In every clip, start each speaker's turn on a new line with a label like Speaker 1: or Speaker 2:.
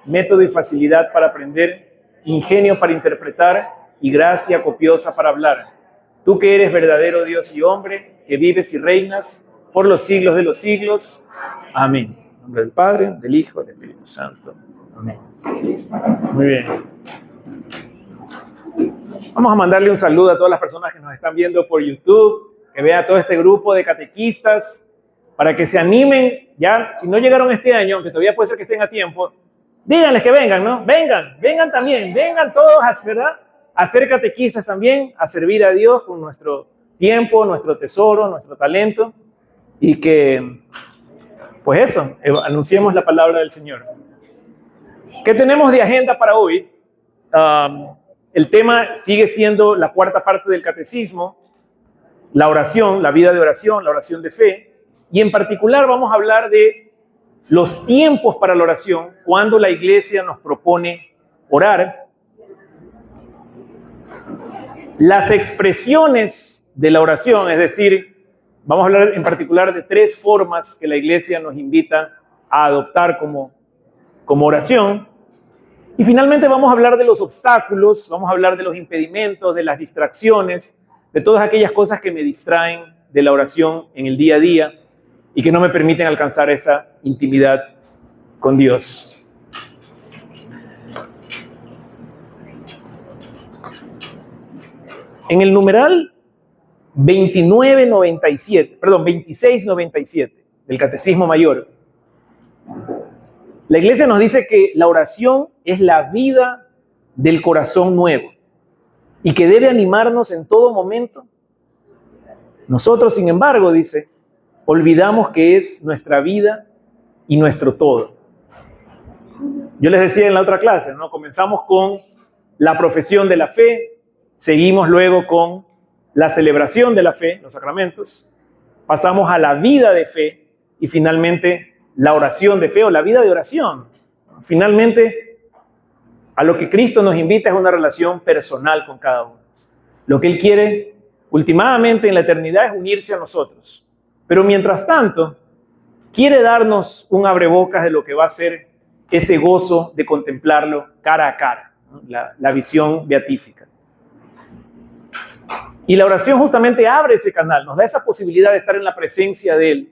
Speaker 1: método y facilidad para aprender, ingenio para interpretar y gracia copiosa para hablar. Tú que eres verdadero Dios y hombre, que vives y reinas por los siglos de los siglos. Amén. En nombre del Padre, del Hijo, del Espíritu Santo. Amén. Muy bien. Vamos a mandarle un saludo a todas las personas que nos están viendo por YouTube, que vean a todo este grupo de catequistas, para que se animen. Ya, si no llegaron este año, aunque todavía puede ser que estén a tiempo, díganles que vengan, ¿no? Vengan también, vengan todos, ¿verdad? A ser catequistas también, a servir a Dios con nuestro tiempo, nuestro tesoro, nuestro talento, y que, pues eso, anunciemos la palabra del Señor. ¿Qué tenemos de agenda para hoy? El tema sigue siendo la cuarta parte del catecismo, la oración, la vida de oración, la oración de fe, y en particular vamos a hablar de los tiempos para la oración, cuando la Iglesia nos propone orar, las expresiones de la oración, es decir, vamos a hablar en particular de 3 formas que la Iglesia nos invita a adoptar como oración. Y finalmente vamos a hablar de los obstáculos, vamos a hablar de los impedimentos, de las distracciones, de todas aquellas cosas que me distraen de la oración en el día a día y que no me permiten alcanzar esa intimidad con Dios. En el numeral 2697 del Catecismo Mayor, la Iglesia nos dice que la oración es la vida del corazón nuevo y que debe animarnos en todo momento. Nosotros, sin embargo, dice, olvidamos que es nuestra vida y nuestro todo. Yo les decía en la otra clase, ¿no? Comenzamos con la profesión de la fe, seguimos luego con la celebración de la fe, los sacramentos, pasamos a la vida de fe y finalmente la oración de fe o la vida de oración. Finalmente, a lo que Cristo nos invita es una relación personal con cada uno. Lo que Él quiere, últimamente en la eternidad, es unirse a nosotros. Pero mientras tanto, quiere darnos un abrebocas de lo que va a ser ese gozo de contemplarlo cara a cara, ¿no? La visión beatífica. Y la oración justamente abre ese canal, nos da esa posibilidad de estar en la presencia de Él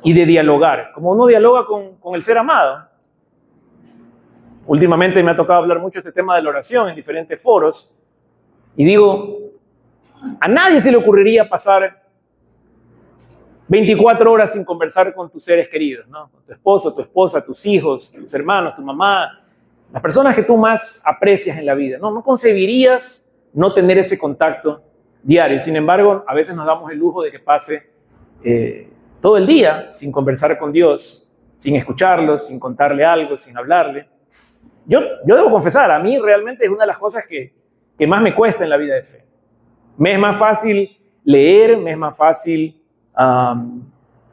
Speaker 1: y de dialogar, como uno dialoga con el ser amado. Últimamente me ha tocado hablar mucho este tema de la oración en diferentes foros y digo, a nadie se le ocurriría pasar 24 horas sin conversar con tus seres queridos, ¿no? Con tu esposo, tu esposa, tus hijos, tus hermanos, tu mamá, las personas que tú más aprecias en la vida. No concebirías no tener ese contacto diario. Sin embargo, a veces nos damos el lujo de que pase todo el día sin conversar con Dios, sin escucharlo, sin contarle algo, sin hablarle. Yo debo confesar, a mí realmente es una de las cosas que más me cuesta en la vida de fe. Me es más fácil leer, me es más fácil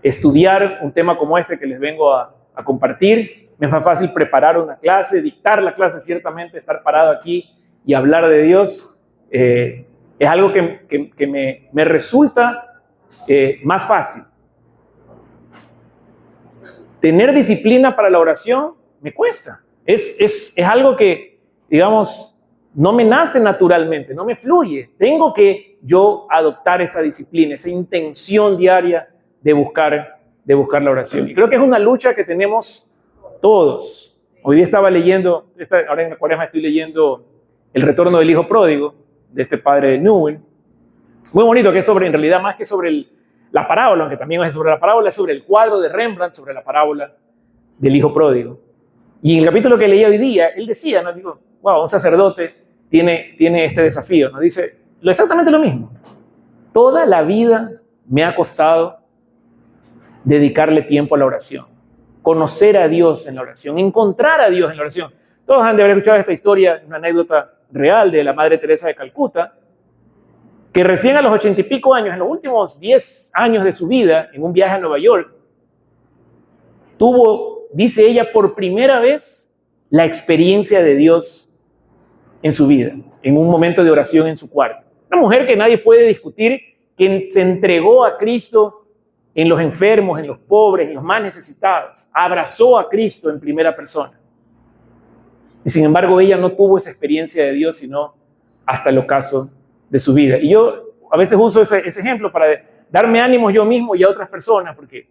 Speaker 1: estudiar un tema como este que les vengo a compartir, me es más fácil preparar una clase, dictar la clase, ciertamente estar parado aquí y hablar de Dios. Es algo que me resulta más fácil. Tener disciplina para la oración me cuesta. Es algo que, digamos, no me nace naturalmente, no me fluye. Tengo que yo adoptar esa disciplina, esa intención diaria de buscar la oración. Y creo que es una lucha que tenemos todos. Hoy día estaba leyendo, ahora en la Cuaresma estoy leyendo El retorno del hijo pródigo, de este padre Newell. Muy bonito, que es sobre, en realidad, más que sobre la parábola, aunque también es sobre la parábola, es sobre el cuadro de Rembrandt, sobre la parábola del hijo pródigo. Y en el capítulo que leí hoy día, él decía, ¿no? Digo, wow, un sacerdote tiene este desafío, ¿no? Dice exactamente lo mismo. Toda la vida me ha costado dedicarle tiempo a la oración, conocer a Dios en la oración, encontrar a Dios en la oración. Todos han de haber escuchado esta historia, una anécdota real de la Madre Teresa de Calcuta, que recién a los 80 y pico años, en los últimos 10 años de su vida, en un viaje a Nueva York, tuvo, dice ella, por primera vez la experiencia de Dios en su vida, en un momento de oración en su cuarto. Una mujer que nadie puede discutir, que se entregó a Cristo en los enfermos, en los pobres, en los más necesitados. Abrazó a Cristo en primera persona. Y sin embargo, ella no tuvo esa experiencia de Dios, sino hasta el ocaso de su vida. Y yo a veces uso ese ejemplo para darme ánimos yo mismo y a otras personas, porque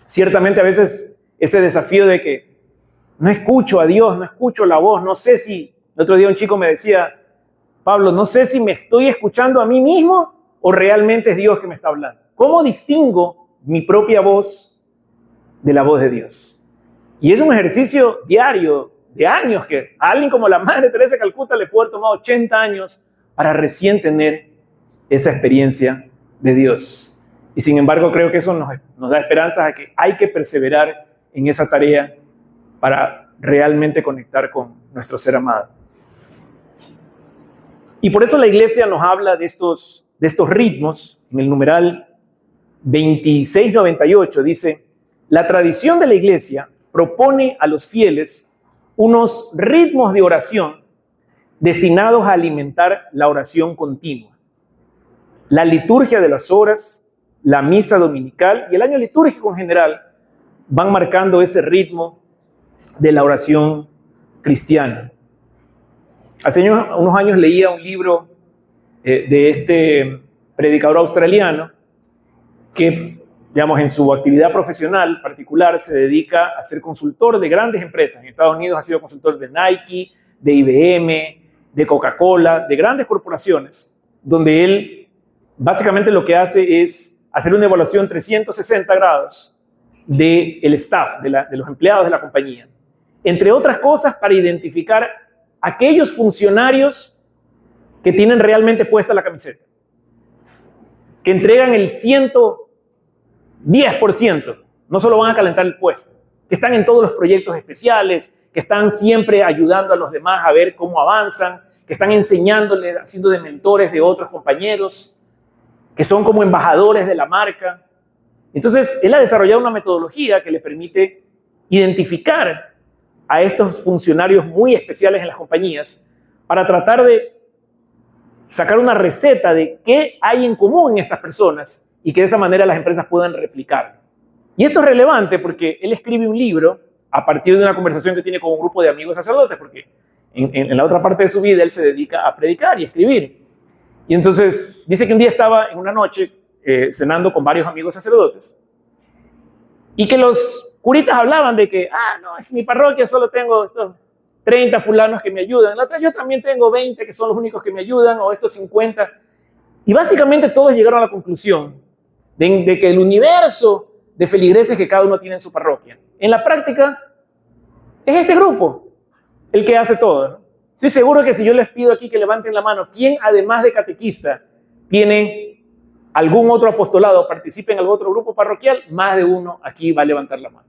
Speaker 1: ciertamente a veces ese desafío de que no escucho a Dios, no escucho la voz, no sé si, el otro día un chico me decía, Pablo, no sé si me estoy escuchando a mí mismo o realmente es Dios que me está hablando. ¿Cómo distingo mi propia voz de la voz de Dios? Y es un ejercicio diario, de años, que a alguien como la Madre Teresa de Calcuta le puede haber tomado 80 años para recién tener esa experiencia de Dios. Y sin embargo, creo que eso nos da esperanzas a que hay que perseverar en esa tarea para realmente conectar con nuestro ser amado. Y por eso la Iglesia nos habla de estos ritmos. En el numeral 2698 dice, la tradición de la Iglesia propone a los fieles unos ritmos de oración destinados a alimentar la oración continua. La liturgia de las horas, la misa dominical y el año litúrgico en general van marcando ese ritmo de la oración cristiana. Hace unos años leía un libro de este predicador australiano que, digamos, en su actividad profesional particular se dedica a ser consultor de grandes empresas. En Estados Unidos ha sido consultor de Nike, de IBM, de Coca-Cola, de grandes corporaciones, donde él básicamente lo que hace es hacer una evaluación 360 grados del staff, de los empleados de la compañía. Entre otras cosas, para identificar aquellos funcionarios que tienen realmente puesta la camiseta, que entregan el 110%, no solo van a calentar el puesto, que están en todos los proyectos especiales, que están siempre ayudando a los demás a ver cómo avanzan, que están enseñándoles, haciendo de mentores de otros compañeros, que son como embajadores de la marca. Entonces, él ha desarrollado una metodología que le permite identificar a estos funcionarios muy especiales en las compañías para tratar de sacar una receta de qué hay en común en estas personas y que de esa manera las empresas puedan replicarlo. Y esto es relevante porque él escribe un libro a partir de una conversación que tiene con un grupo de amigos sacerdotes, porque en la otra parte de su vida él se dedica a predicar y escribir. Y entonces dice que un día estaba en una noche cenando con varios amigos sacerdotes y que los curitas hablaban de que, no, en mi parroquia solo tengo estos 30 fulanos que me ayudan, la otra yo también tengo 20 que son los únicos que me ayudan, o estos 50. Y básicamente todos llegaron a la conclusión de que el universo de feligreses que cada uno tiene en su parroquia, en la práctica, es este grupo el que hace todo, ¿no? Estoy seguro que si yo les pido aquí que levanten la mano, ¿quién además de catequista tiene algún otro apostolado o participa en algún otro grupo parroquial? Más de uno aquí va a levantar la mano.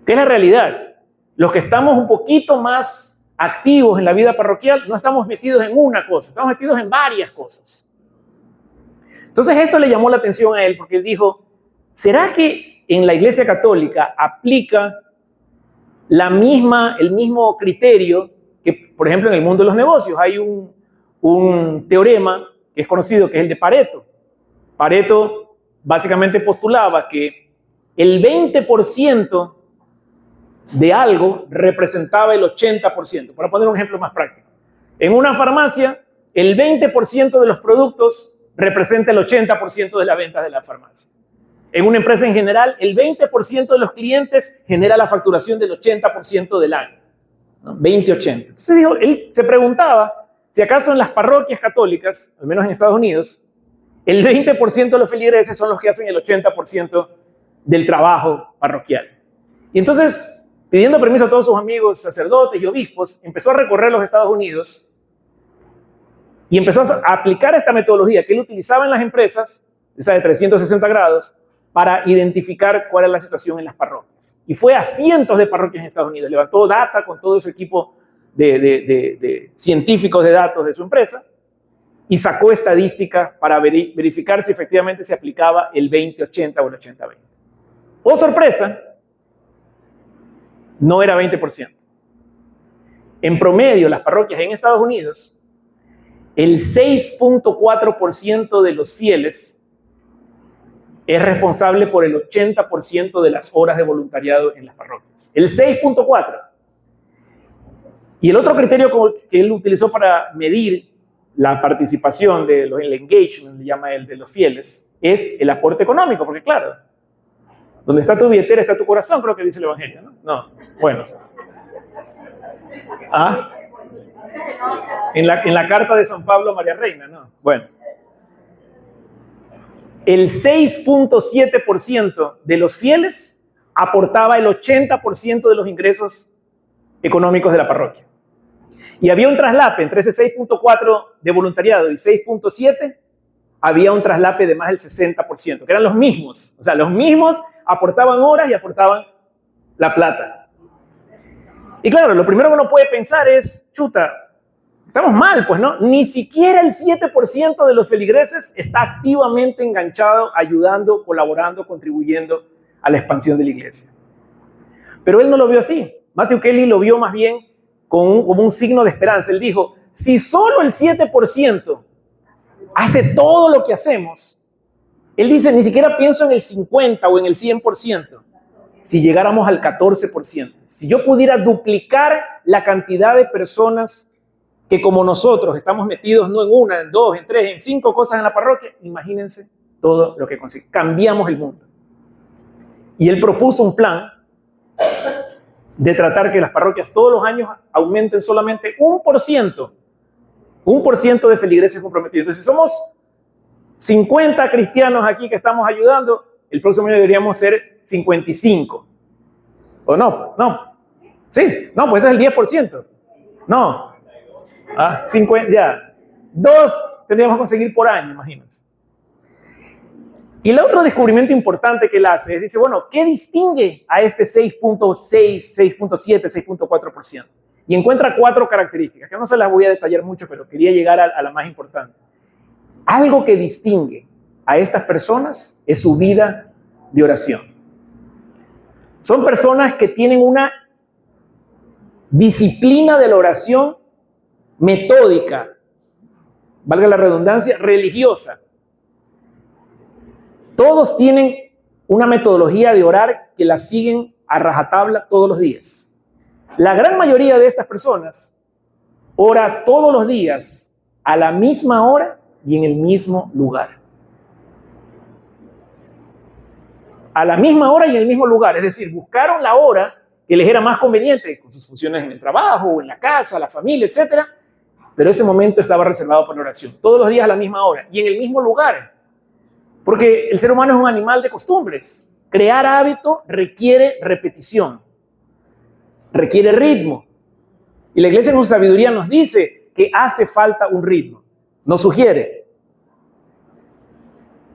Speaker 1: ¿Qué es la realidad? Los que estamos un poquito más activos en la vida parroquial no estamos metidos en una cosa, estamos metidos en varias cosas. Entonces esto le llamó la atención a él porque él dijo, ¿será que en la Iglesia Católica aplica el mismo criterio que, por ejemplo, en el mundo de los negocios? Hay un teorema que es conocido, que es el de Pareto. Pareto básicamente postulaba que el 20% de algo representaba el 80%. Para poner un ejemplo más práctico. En una farmacia, el 20% de los productos representa el 80% de las ventas de la farmacia. En una empresa en general, el 20% de los clientes genera la facturación del 80% del año, ¿no? 20-80. Entonces dijo, él se preguntaba si acaso en las parroquias católicas, al menos en Estados Unidos, el 20% de los feligreses son los que hacen el 80% del trabajo parroquial. Y entonces, pidiendo permiso a todos sus amigos sacerdotes y obispos, empezó a recorrer los Estados Unidos y empezó a aplicar esta metodología que él utilizaba en las empresas, esta de 360 grados, para identificar cuál es la situación en las parroquias. Y fue a cientos de parroquias en Estados Unidos, levantó data con todo su equipo de científicos de datos de su empresa y sacó estadísticas para verificar si efectivamente se aplicaba el 20-80 o el 80-20. ¡Oh, sorpresa! No era 20%. En promedio, las parroquias en Estados Unidos, el 6.4% de los fieles es responsable por el 80% de las horas de voluntariado en las parroquias. El 6.4%. Y el otro criterio que él utilizó para medir la participación, el engagement, le llama él, de los fieles, es el aporte económico, porque claro, donde está tu billetera está tu corazón, creo que dice el Evangelio, ¿no? No, bueno. ¿Ah? En la carta de San Pablo a María Reina, ¿no? Bueno. El 6.7% de los fieles aportaba el 80% de los ingresos económicos de la parroquia. Y había un traslape entre ese 6.4 de voluntariado y 6.7, había un traslape de más del 60%, que eran los mismos. O sea, los mismos aportaban horas y aportaban la plata. Y claro, lo primero que uno puede pensar es, chuta, estamos mal, pues, ¿no? Ni siquiera el 7% de los feligreses está activamente enganchado, ayudando, colaborando, contribuyendo a la expansión de la iglesia. Pero él no lo vio así. Matthew Kelly lo vio más bien como un signo de esperanza. Él dijo, si solo el 7% hace todo lo que hacemos, él dice, ni siquiera pienso en el 50 o en el 100%, si llegáramos al 14%, si yo pudiera duplicar la cantidad de personas que como nosotros estamos metidos no en una, en dos, en tres, en 5 cosas en la parroquia, imagínense todo lo que conseguimos. Cambiamos el mundo. Y él propuso un plan de tratar que las parroquias todos los años aumenten solamente 1% de feligreses comprometidos. Entonces, si somos 50 cristianos aquí que estamos ayudando, el próximo año deberíamos ser 55. ¿O no? No. Sí, no, pues ese es el 10%. No. 50, ya. 2 tendríamos que conseguir por año, imagínense. Y el otro descubrimiento importante que él hace es, dice, bueno, ¿qué distingue a este 6.6, 6.7, 6.4%? Y encuentra 4 características, que no se las voy a detallar mucho, pero quería llegar a la más importante. Algo que distingue a estas personas es su vida de oración. Son personas que tienen una disciplina de la oración metódica, valga la redundancia, religiosa. Todos tienen una metodología de orar que la siguen a rajatabla todos los días. La gran mayoría de estas personas ora todos los días a la misma hora y en el mismo lugar. A la misma hora y en el mismo lugar. Es decir, buscaron la hora que les era más conveniente con sus funciones en el trabajo o en la casa, la familia, etc. Pero ese momento estaba reservado para la oración. Todos los días a la misma hora y en el mismo lugar. Porque el ser humano es un animal de costumbres. Crear hábito requiere repetición, requiere ritmo. Y la iglesia en su sabiduría nos dice que hace falta un ritmo. Nos sugiere.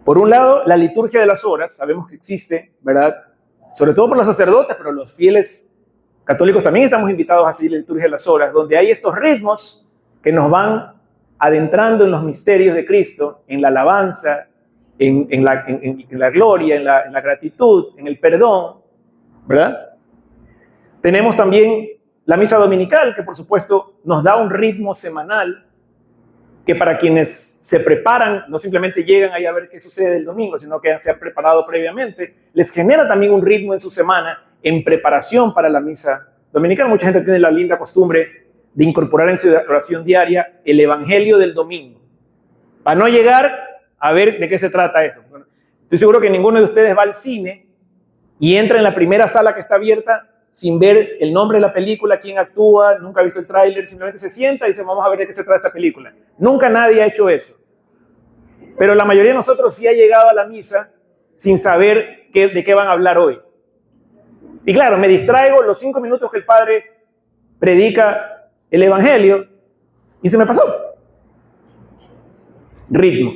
Speaker 1: Por un lado, la liturgia de las horas, sabemos que existe, ¿verdad? Sobre todo por los sacerdotes, pero los fieles católicos también estamos invitados a seguir la liturgia de las horas, donde hay estos ritmos que nos van adentrando en los misterios de Cristo, en la alabanza, en la gloria, en la gratitud, en el perdón, ¿verdad? Tenemos también la misa dominical, que por supuesto nos da un ritmo semanal, que para quienes se preparan, no simplemente llegan ahí a ver qué sucede el domingo, sino que se han preparado previamente, les genera también un ritmo en su semana en preparación para la misa dominical. Mucha gente tiene la linda costumbre de incorporar en su oración diaria el Evangelio del domingo, para no llegar a ver de qué se trata eso. Bueno, estoy seguro que ninguno de ustedes va al cine y entra en la primera sala que está abierta sin ver el nombre de la película, quién actúa, nunca ha visto el tráiler, simplemente se sienta y dice, vamos a ver de qué se trata esta película. Nunca nadie ha hecho eso. Pero la mayoría de nosotros sí ha llegado a la misa sin saber de qué van a hablar hoy. Y claro, me distraigo los 5 minutos que el padre predica el Evangelio y se me pasó. Ritmo.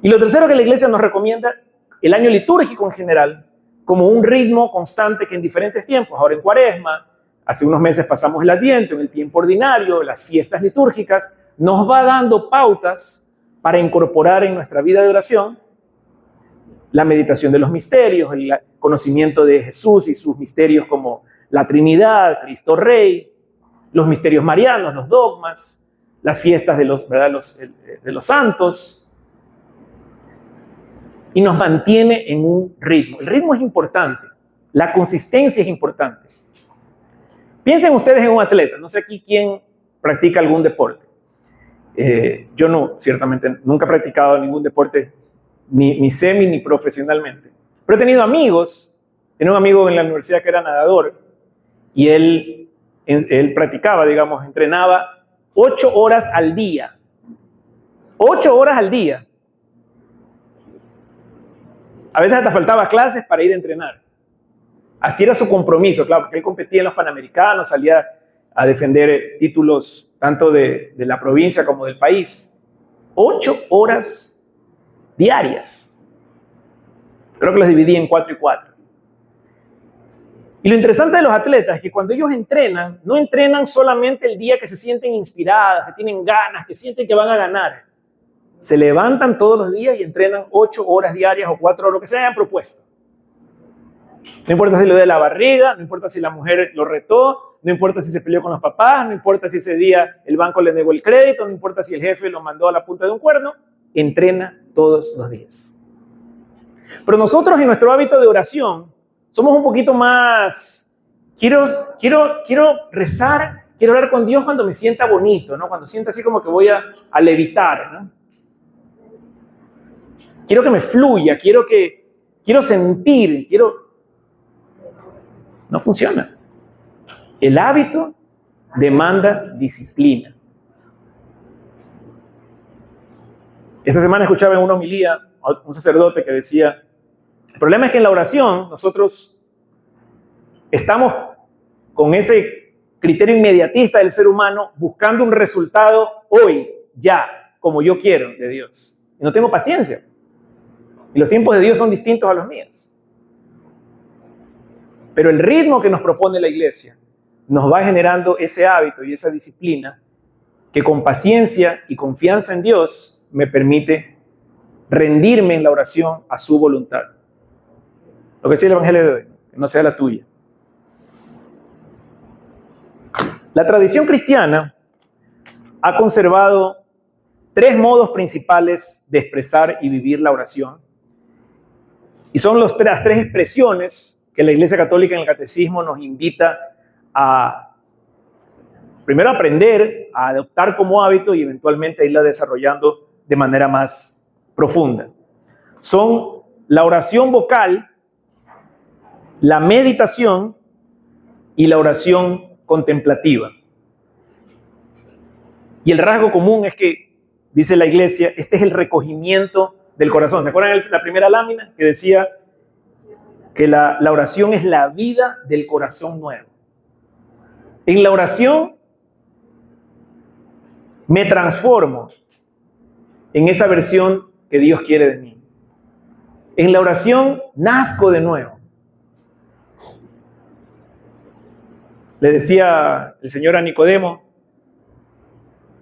Speaker 1: Y lo tercero que la iglesia nos recomienda, el año litúrgico en general, como un ritmo constante que en diferentes tiempos, ahora en Cuaresma, hace unos meses pasamos el Adviento, en el tiempo ordinario, las fiestas litúrgicas, nos va dando pautas para incorporar en nuestra vida de oración la meditación de los misterios, el conocimiento de Jesús y sus misterios como la Trinidad, Cristo Rey, los misterios marianos, los dogmas, las fiestas de los santos, y nos mantiene en un ritmo. El ritmo es importante, la consistencia es importante. Piensen ustedes en un atleta. No sé aquí quién practica algún deporte. Yo no, ciertamente, nunca he practicado ningún deporte, ni semi ni profesionalmente. Pero he tenido amigos. Tenía un amigo en la universidad que era nadador y él practicaba, digamos, entrenaba 8 horas al día. 8 horas al día. A veces hasta faltaba clases para ir a entrenar. Así era su compromiso, claro, porque él competía en los Panamericanos, salía a defender títulos tanto de la provincia como del país. 8 horas diarias. Creo que los dividí en 4 y 4. Y lo interesante de los atletas es que cuando ellos entrenan, no entrenan solamente el día que se sienten inspirados, que tienen ganas, que sienten que van a ganar. Se levantan todos los días y entrenan 8 horas diarias o 4 horas, lo que se hayan propuesto. No importa si le duele la barriga, no importa si la mujer lo retó, no importa si se peleó con los papás, no importa si ese día el banco le negó el crédito, no importa si el jefe lo mandó a la punta de un cuerno, entrena todos los días. Pero nosotros en nuestro hábito de oración somos un poquito más, quiero rezar, quiero orar con Dios cuando me sienta bonito, ¿no? Cuando sienta así como que voy a levitar, ¿no? Quiero que me fluya, quiero sentir, No funciona. El hábito demanda disciplina. Esta semana escuchaba en una homilía a un sacerdote que decía, el problema es que en la oración nosotros estamos con ese criterio inmediatista del ser humano buscando un resultado hoy, ya, como yo quiero de Dios. Y no tengo paciencia. Y los tiempos de Dios son distintos a los míos. Pero el ritmo que nos propone la iglesia nos va generando ese hábito y esa disciplina que con paciencia y confianza en Dios me permite rendirme en la oración a su voluntad. Lo que decía el Evangelio de hoy, que no sea la tuya. La tradición cristiana ha conservado 3 modos principales de expresar y vivir la oración. Y son las 3 expresiones que la Iglesia Católica en el Catecismo nos invita a, primero, aprender, a adoptar como hábito y eventualmente a irla desarrollando de manera más profunda. Son la oración vocal, la meditación y la oración contemplativa. Y el rasgo común es que, dice la Iglesia, este es el recogimiento del corazón. ¿Se acuerdan de la primera lámina que decía que la oración es la vida del corazón nuevo? En la oración me transformo en esa versión que Dios quiere de mí. En la oración nazco de nuevo. Le decía el Señor a Nicodemo,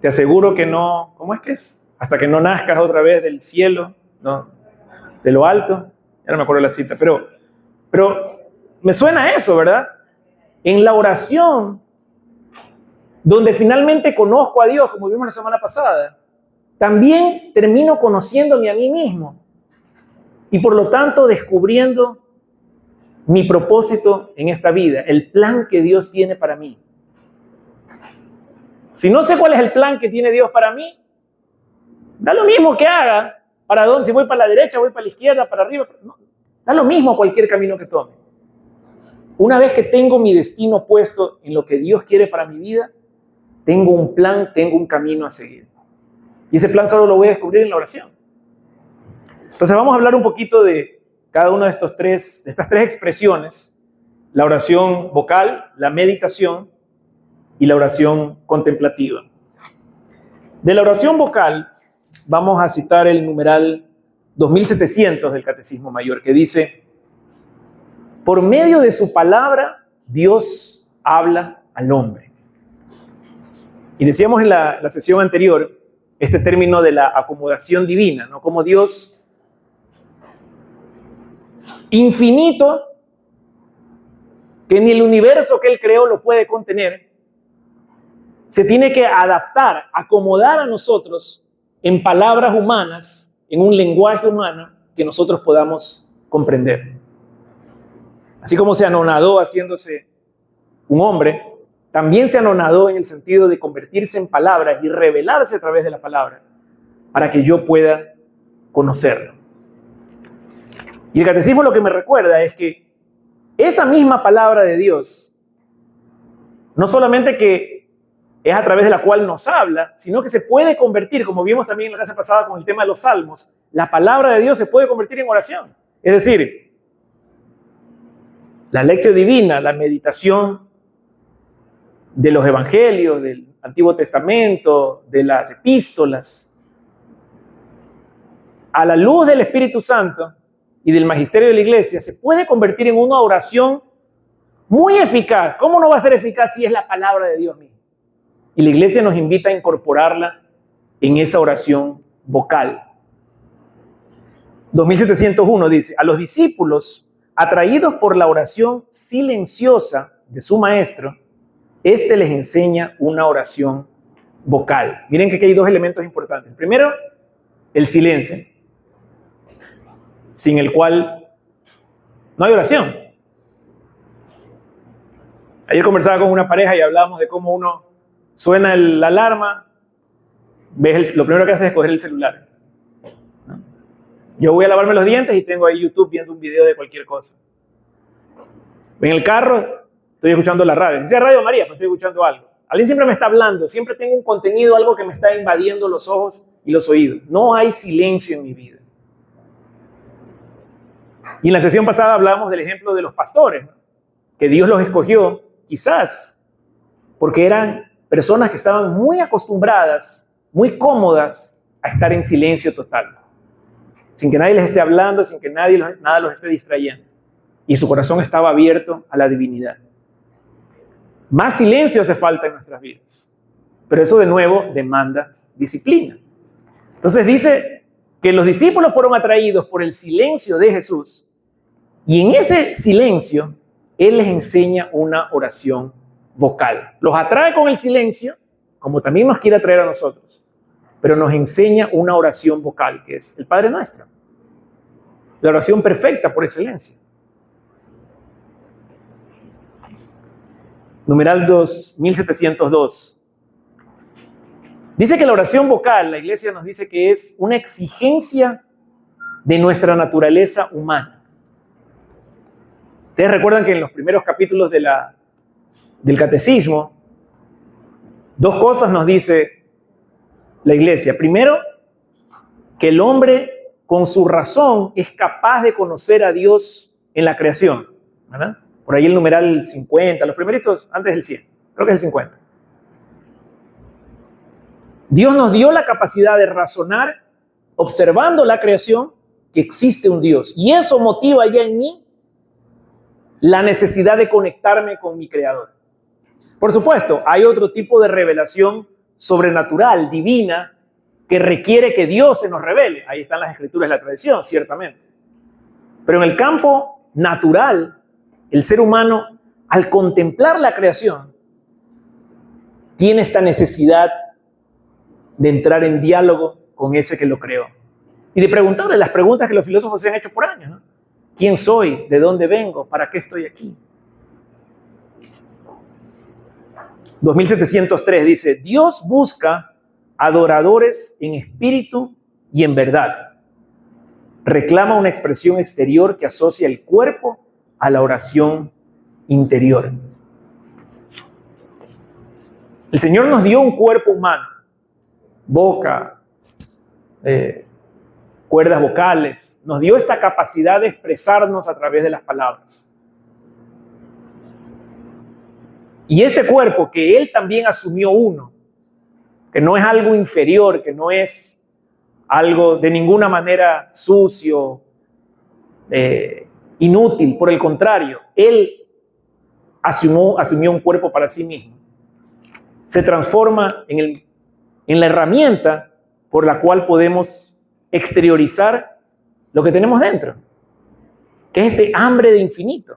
Speaker 1: te aseguro que no, ¿cómo es que es? Hasta que no nazcas otra vez del cielo, ¿no? De lo alto. Ya no me acuerdo la cita, pero me suena eso, ¿verdad? En la oración, donde finalmente conozco a Dios, como vimos la semana pasada, también termino conociéndome a mí mismo y por lo tanto descubriendo mi propósito en esta vida, el plan que Dios tiene para mí. Si no sé cuál es el plan que tiene Dios para mí, da lo mismo que haga, para dónde, si voy para la derecha, voy para la izquierda, para arriba, no, da lo mismo cualquier camino que tome. Una vez que tengo mi destino puesto en lo que Dios quiere para mi vida, tengo un plan, tengo un camino a seguir. Y ese plan solo lo voy a descubrir en la oración. Entonces vamos a hablar un poquito de cada una de estas tres expresiones: la oración vocal, la meditación y la oración contemplativa. De la oración vocal vamos a citar el numeral 2700 del Catecismo Mayor, que dice: por medio de su palabra, Dios habla al hombre. Y decíamos en la sesión anterior este término de la acomodación divina, ¿no? Como Dios infinito, que ni el universo que Él creó lo puede contener, se tiene que adaptar, acomodar a nosotros en palabras humanas, en un lenguaje humano que nosotros podamos comprender. Así como se anonadó haciéndose un hombre, también se anonadó en el sentido de convertirse en palabras y revelarse a través de la palabra para que yo pueda conocerlo. Y el catecismo lo que me recuerda es que esa misma palabra de Dios, no solamente que es a través de la cual nos habla, sino que se puede convertir, como vimos también en la clase pasada con el tema de los salmos, la palabra de Dios se puede convertir en oración. Es decir, la lección divina, la meditación de los evangelios, del Antiguo Testamento, de las epístolas, a la luz del Espíritu Santo y del magisterio de la iglesia, se puede convertir en una oración muy eficaz. ¿Cómo no va a ser eficaz si es la palabra de Dios mismo? Y la iglesia nos invita a incorporarla en esa oración vocal. 2701 dice: a los discípulos, atraídos por la oración silenciosa de su maestro, este les enseña una oración vocal. Miren que aquí hay dos elementos importantes. Primero, el silencio, sin el cual no hay oración. Ayer conversaba con una pareja y hablábamos de cómo uno suena la alarma, lo primero que hace es coger el celular. ¿No? Yo voy a lavarme los dientes y tengo ahí YouTube viendo un video de cualquier cosa. En el carro estoy escuchando la radio. Dice Radio María, pero estoy escuchando algo. Alguien siempre me está hablando, siempre tengo un contenido, algo que me está invadiendo los ojos y los oídos. No hay silencio en mi vida. Y en la sesión pasada hablábamos del ejemplo de los pastores, ¿no? Que Dios los escogió, quizás, porque eran personas que estaban muy acostumbradas, muy cómodas a estar en silencio total, sin que nadie les esté hablando, sin que nada los esté distrayendo. Y su corazón estaba abierto a la divinidad. Más silencio hace falta en nuestras vidas, pero eso de nuevo demanda disciplina. Entonces dice que los discípulos fueron atraídos por el silencio de Jesús y en ese silencio Él les enseña una oración vocal. Los atrae con el silencio, como también nos quiere atraer a nosotros, pero nos enseña una oración vocal, que es el Padre Nuestro. La oración perfecta por excelencia. Numeral 2702. Dice que la oración vocal, la iglesia nos dice que es una exigencia de nuestra naturaleza humana. Ustedes recuerdan que en los primeros capítulos del catecismo, dos cosas nos dice la iglesia. Primero, que el hombre con su razón es capaz de conocer a Dios en la creación, ¿verdad? Por ahí el numeral 50, los primeritos antes del 100, creo que es el 50. Dios nos dio la capacidad de razonar, observando la creación, que existe un Dios. Y eso motiva ya en mí la necesidad de conectarme con mi Creador. Por supuesto, hay otro tipo de revelación sobrenatural, divina, que requiere que Dios se nos revele. Ahí están las escrituras de la tradición, ciertamente. Pero en el campo natural, el ser humano, al contemplar la creación, tiene esta necesidad de entrar en diálogo con ese que lo creó. Y de preguntarle las preguntas que los filósofos se han hecho por años, ¿no? ¿Quién soy? ¿De dónde vengo? ¿Para qué estoy aquí? 2703 dice: Dios busca adoradores en espíritu y en verdad. Reclama una expresión exterior que asocia el cuerpo a la oración interior. El Señor nos dio un cuerpo humano, boca, cuerdas vocales, nos dio esta capacidad de expresarnos a través de las palabras. Y este cuerpo que Él también asumió uno, que no es algo inferior, que no es algo de ninguna manera sucio, inútil, por el contrario, Él asumió un cuerpo para sí mismo. Se transforma en la herramienta por la cual podemos exteriorizar lo que tenemos dentro, que es este hambre de infinito.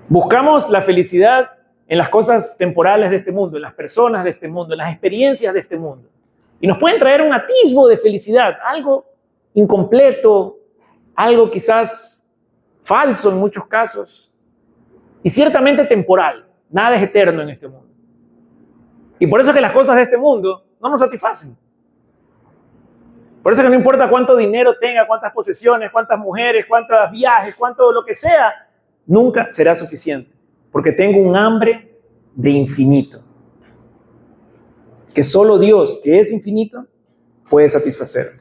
Speaker 1: Buscamos la felicidad en las cosas temporales de este mundo, en las personas de este mundo, en las experiencias de este mundo. Y nos pueden traer un atisbo de felicidad, algo incompleto, algo quizás falso en muchos casos, y ciertamente temporal. Nada es eterno en este mundo. Y por eso es que las cosas de este mundo no nos satisfacen. Por eso es que no importa cuánto dinero tenga, cuántas posesiones, cuántas mujeres, cuántos viajes, cuánto lo que sea, nunca será suficiente. Porque tengo un hambre de infinito. Que solo Dios, que es infinito, puede satisfacer.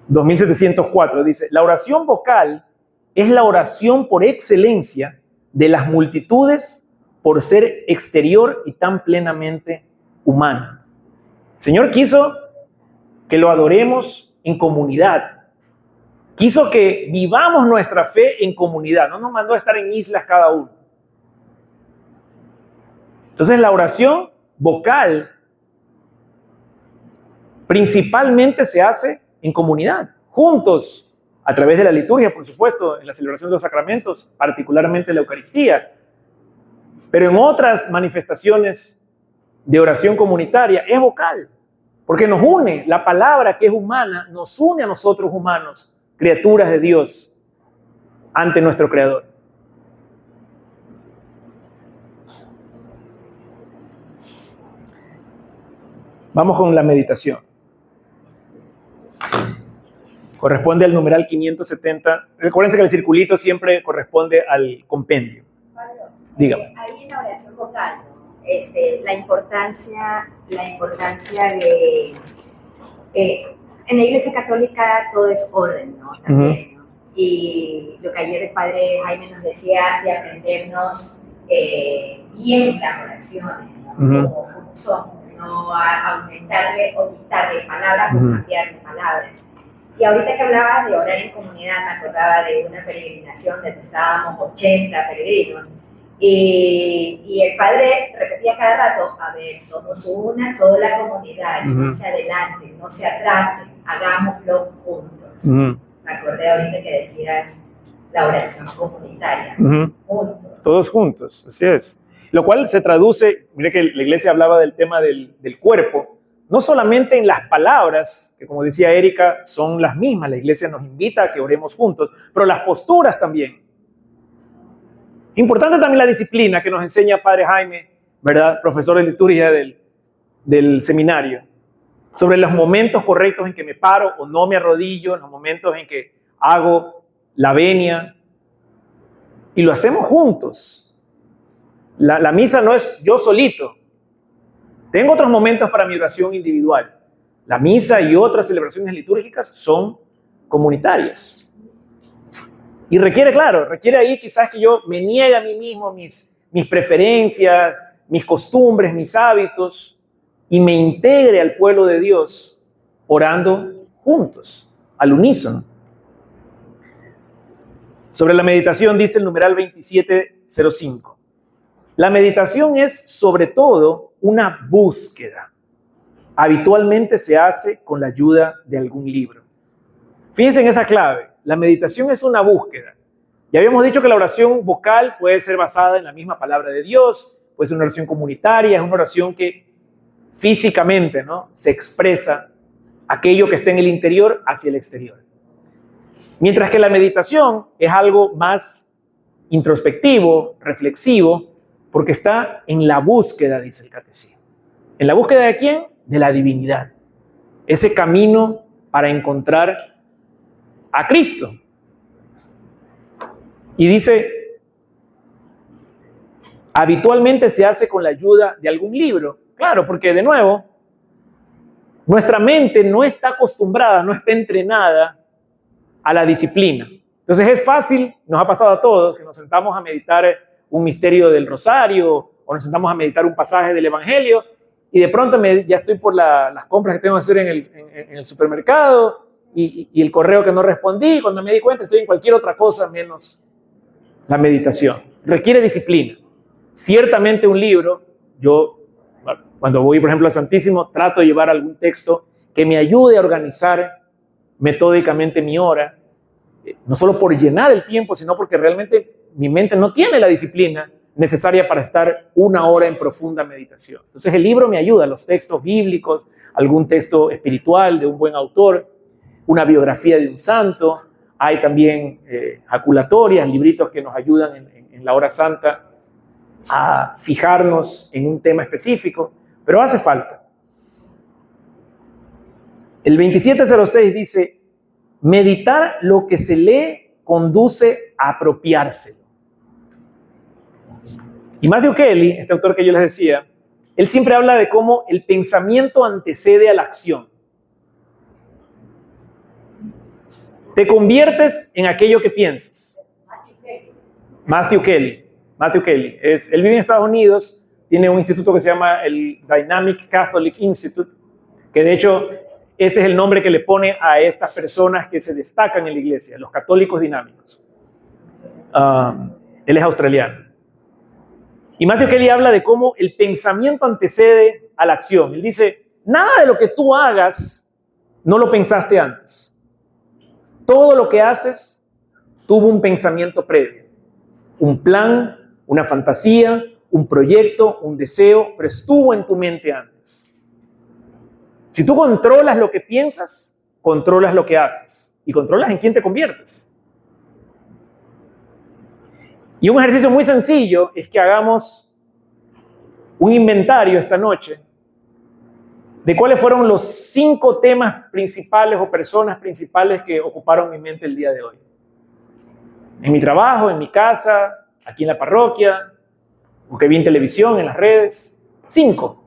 Speaker 1: 2704 dice, la oración vocal es la oración por excelencia de las multitudes por ser exterior y tan plenamente humana. El Señor quiso que lo adoremos en comunidad. Quiso que vivamos nuestra fe en comunidad. No nos mandó a estar en islas cada uno. Entonces la oración vocal principalmente se hace en comunidad, juntos, a través de la liturgia, por supuesto, en la celebración de los sacramentos, particularmente la Eucaristía, pero en otras manifestaciones de oración comunitaria es vocal, porque nos une, la palabra que es humana nos une a nosotros humanos, criaturas de Dios, ante nuestro Creador. Vamos con la meditación. Corresponde al numeral 570. Recuérdense que el circulito siempre corresponde al compendio.
Speaker 2: Pablo,
Speaker 1: Dígame.
Speaker 2: ahí en la oración vocal, la importancia de... en la Iglesia Católica todo es orden, ¿no? También, ¿no? Y lo que ayer el Padre Jaime nos decía de aprendernos bien las oraciones, ¿no? Como son, no a aumentarle o quitarle palabras o cambiarle palabras. Y ahorita que hablabas de orar en comunidad, me acordaba de una peregrinación donde estábamos 80 peregrinos y el Padre repetía cada rato, a ver, somos una sola comunidad, no se adelanten, no se atrasen, hagámoslo juntos. Me acordé ahorita que decías la oración comunitaria, juntos.
Speaker 1: Todos juntos, así es. Lo cual se traduce, mire que la Iglesia hablaba del tema del cuerpo, no solamente en las palabras, que como decía Erika, son las mismas, la Iglesia nos invita a que oremos juntos, pero las posturas también. Importante también la disciplina que nos enseña Padre Jaime, ¿verdad? Profesor de liturgia del seminario, sobre los momentos correctos en que me paro o no me arrodillo, en los momentos en que hago la venia, y lo hacemos juntos. La misa no es yo solito. Tengo otros momentos para mi oración individual. La misa y otras celebraciones litúrgicas son comunitarias. Y requiere ahí quizás que yo me niegue a mí mismo mis preferencias, mis costumbres, mis hábitos, y me integre al pueblo de Dios orando juntos, al unísono. Sobre la meditación dice el numeral 2705. La meditación es sobre todo una búsqueda. Habitualmente se hace con la ayuda de algún libro. Fíjense en esa clave. La meditación es una búsqueda. Ya habíamos dicho que la oración vocal puede ser basada en la misma palabra de Dios, puede ser una oración comunitaria, es una oración que físicamente, ¿no?, se expresa aquello que está en el interior hacia el exterior. Mientras que la meditación es algo más introspectivo, reflexivo, porque está en la búsqueda, dice el catecismo. ¿En la búsqueda de quién? De la divinidad. Ese camino para encontrar a Cristo. Y dice, habitualmente se hace con la ayuda de algún libro. Claro, porque de nuevo, nuestra mente no está acostumbrada, no está entrenada a la disciplina. Entonces es fácil, nos ha pasado a todos, que nos sentamos a meditar un misterio del rosario o nos sentamos a meditar un pasaje del Evangelio y de pronto ya estoy por las compras que tengo que hacer en el supermercado y el correo que no respondí. Cuando me di cuenta estoy en cualquier otra cosa menos la meditación. Requiere disciplina. Ciertamente un libro, yo cuando voy por ejemplo al Santísimo trato de llevar algún texto que me ayude a organizar metódicamente mi hora, no solo por llenar el tiempo, sino porque realmente mi mente no tiene la disciplina necesaria para estar una hora en profunda meditación. Entonces el libro me ayuda, los textos bíblicos, algún texto espiritual de un buen autor, una biografía de un santo, Hay también jaculatorias, libritos que nos ayudan en la hora santa a fijarnos en un tema específico, pero hace falta. El 2706 dice, meditar lo que se lee conduce a apropiárselo. Y Matthew Kelly, este autor que yo les decía, él siempre habla de cómo el pensamiento antecede a la acción. Te conviertes en aquello que piensas. Matthew Kelly. Él vive en Estados Unidos, tiene un instituto que se llama el Dynamic Catholic Institute, que de hecho ese es el nombre que le pone a estas personas que se destacan en la iglesia, los católicos dinámicos. Él es australiano. Y Matthew Kelly habla de cómo el pensamiento antecede a la acción. Él dice, nada de lo que tú hagas no lo pensaste antes. Todo lo que haces tuvo un pensamiento previo, un plan, una fantasía, un proyecto, un deseo, pero estuvo en tu mente antes. Si tú controlas lo que piensas, controlas lo que haces y controlas en quién te conviertes. Y un ejercicio muy sencillo es que hagamos un inventario esta noche de cuáles fueron los 5 temas principales o personas principales que ocuparon mi mente el día de hoy. En mi trabajo, en mi casa, aquí en la parroquia, o que vi en televisión, en las redes. 5.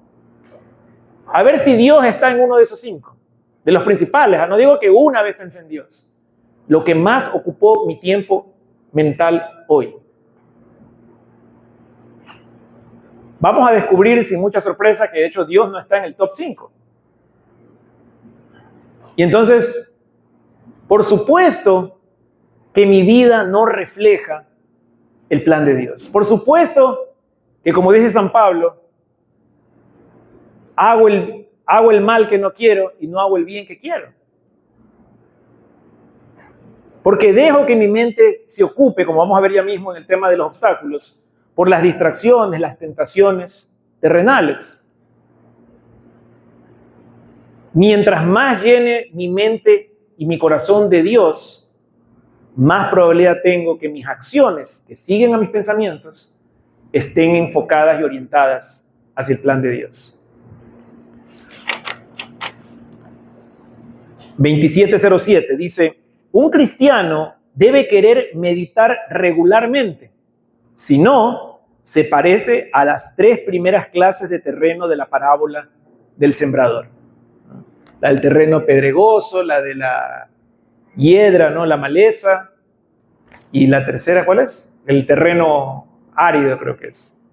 Speaker 1: A ver si Dios está en uno de esos 5. De los principales. No digo que una vez pensé en Dios. Lo que más ocupó mi tiempo mental hoy. Vamos a descubrir sin mucha sorpresa que de hecho Dios no está en el top 5. Y entonces, por supuesto que mi vida no refleja el plan de Dios. Por supuesto que, como dice San Pablo, hago el mal que no quiero y no hago el bien que quiero. Porque dejo que mi mente se ocupe, como vamos a ver ya mismo en el tema de los obstáculos, por las distracciones, las tentaciones terrenales. Mientras más llene mi mente y mi corazón de Dios, más probabilidad tengo que mis acciones, que siguen a mis pensamientos, estén enfocadas y orientadas hacia el plan de Dios. 2707 dice, un cristiano debe querer meditar regularmente. Si no, se parece a las 3 primeras clases de terreno de la parábola del sembrador. La del terreno pedregoso, la de la hiedra, ¿no? La maleza. Y la tercera, ¿cuál es? El terreno árido, creo que es.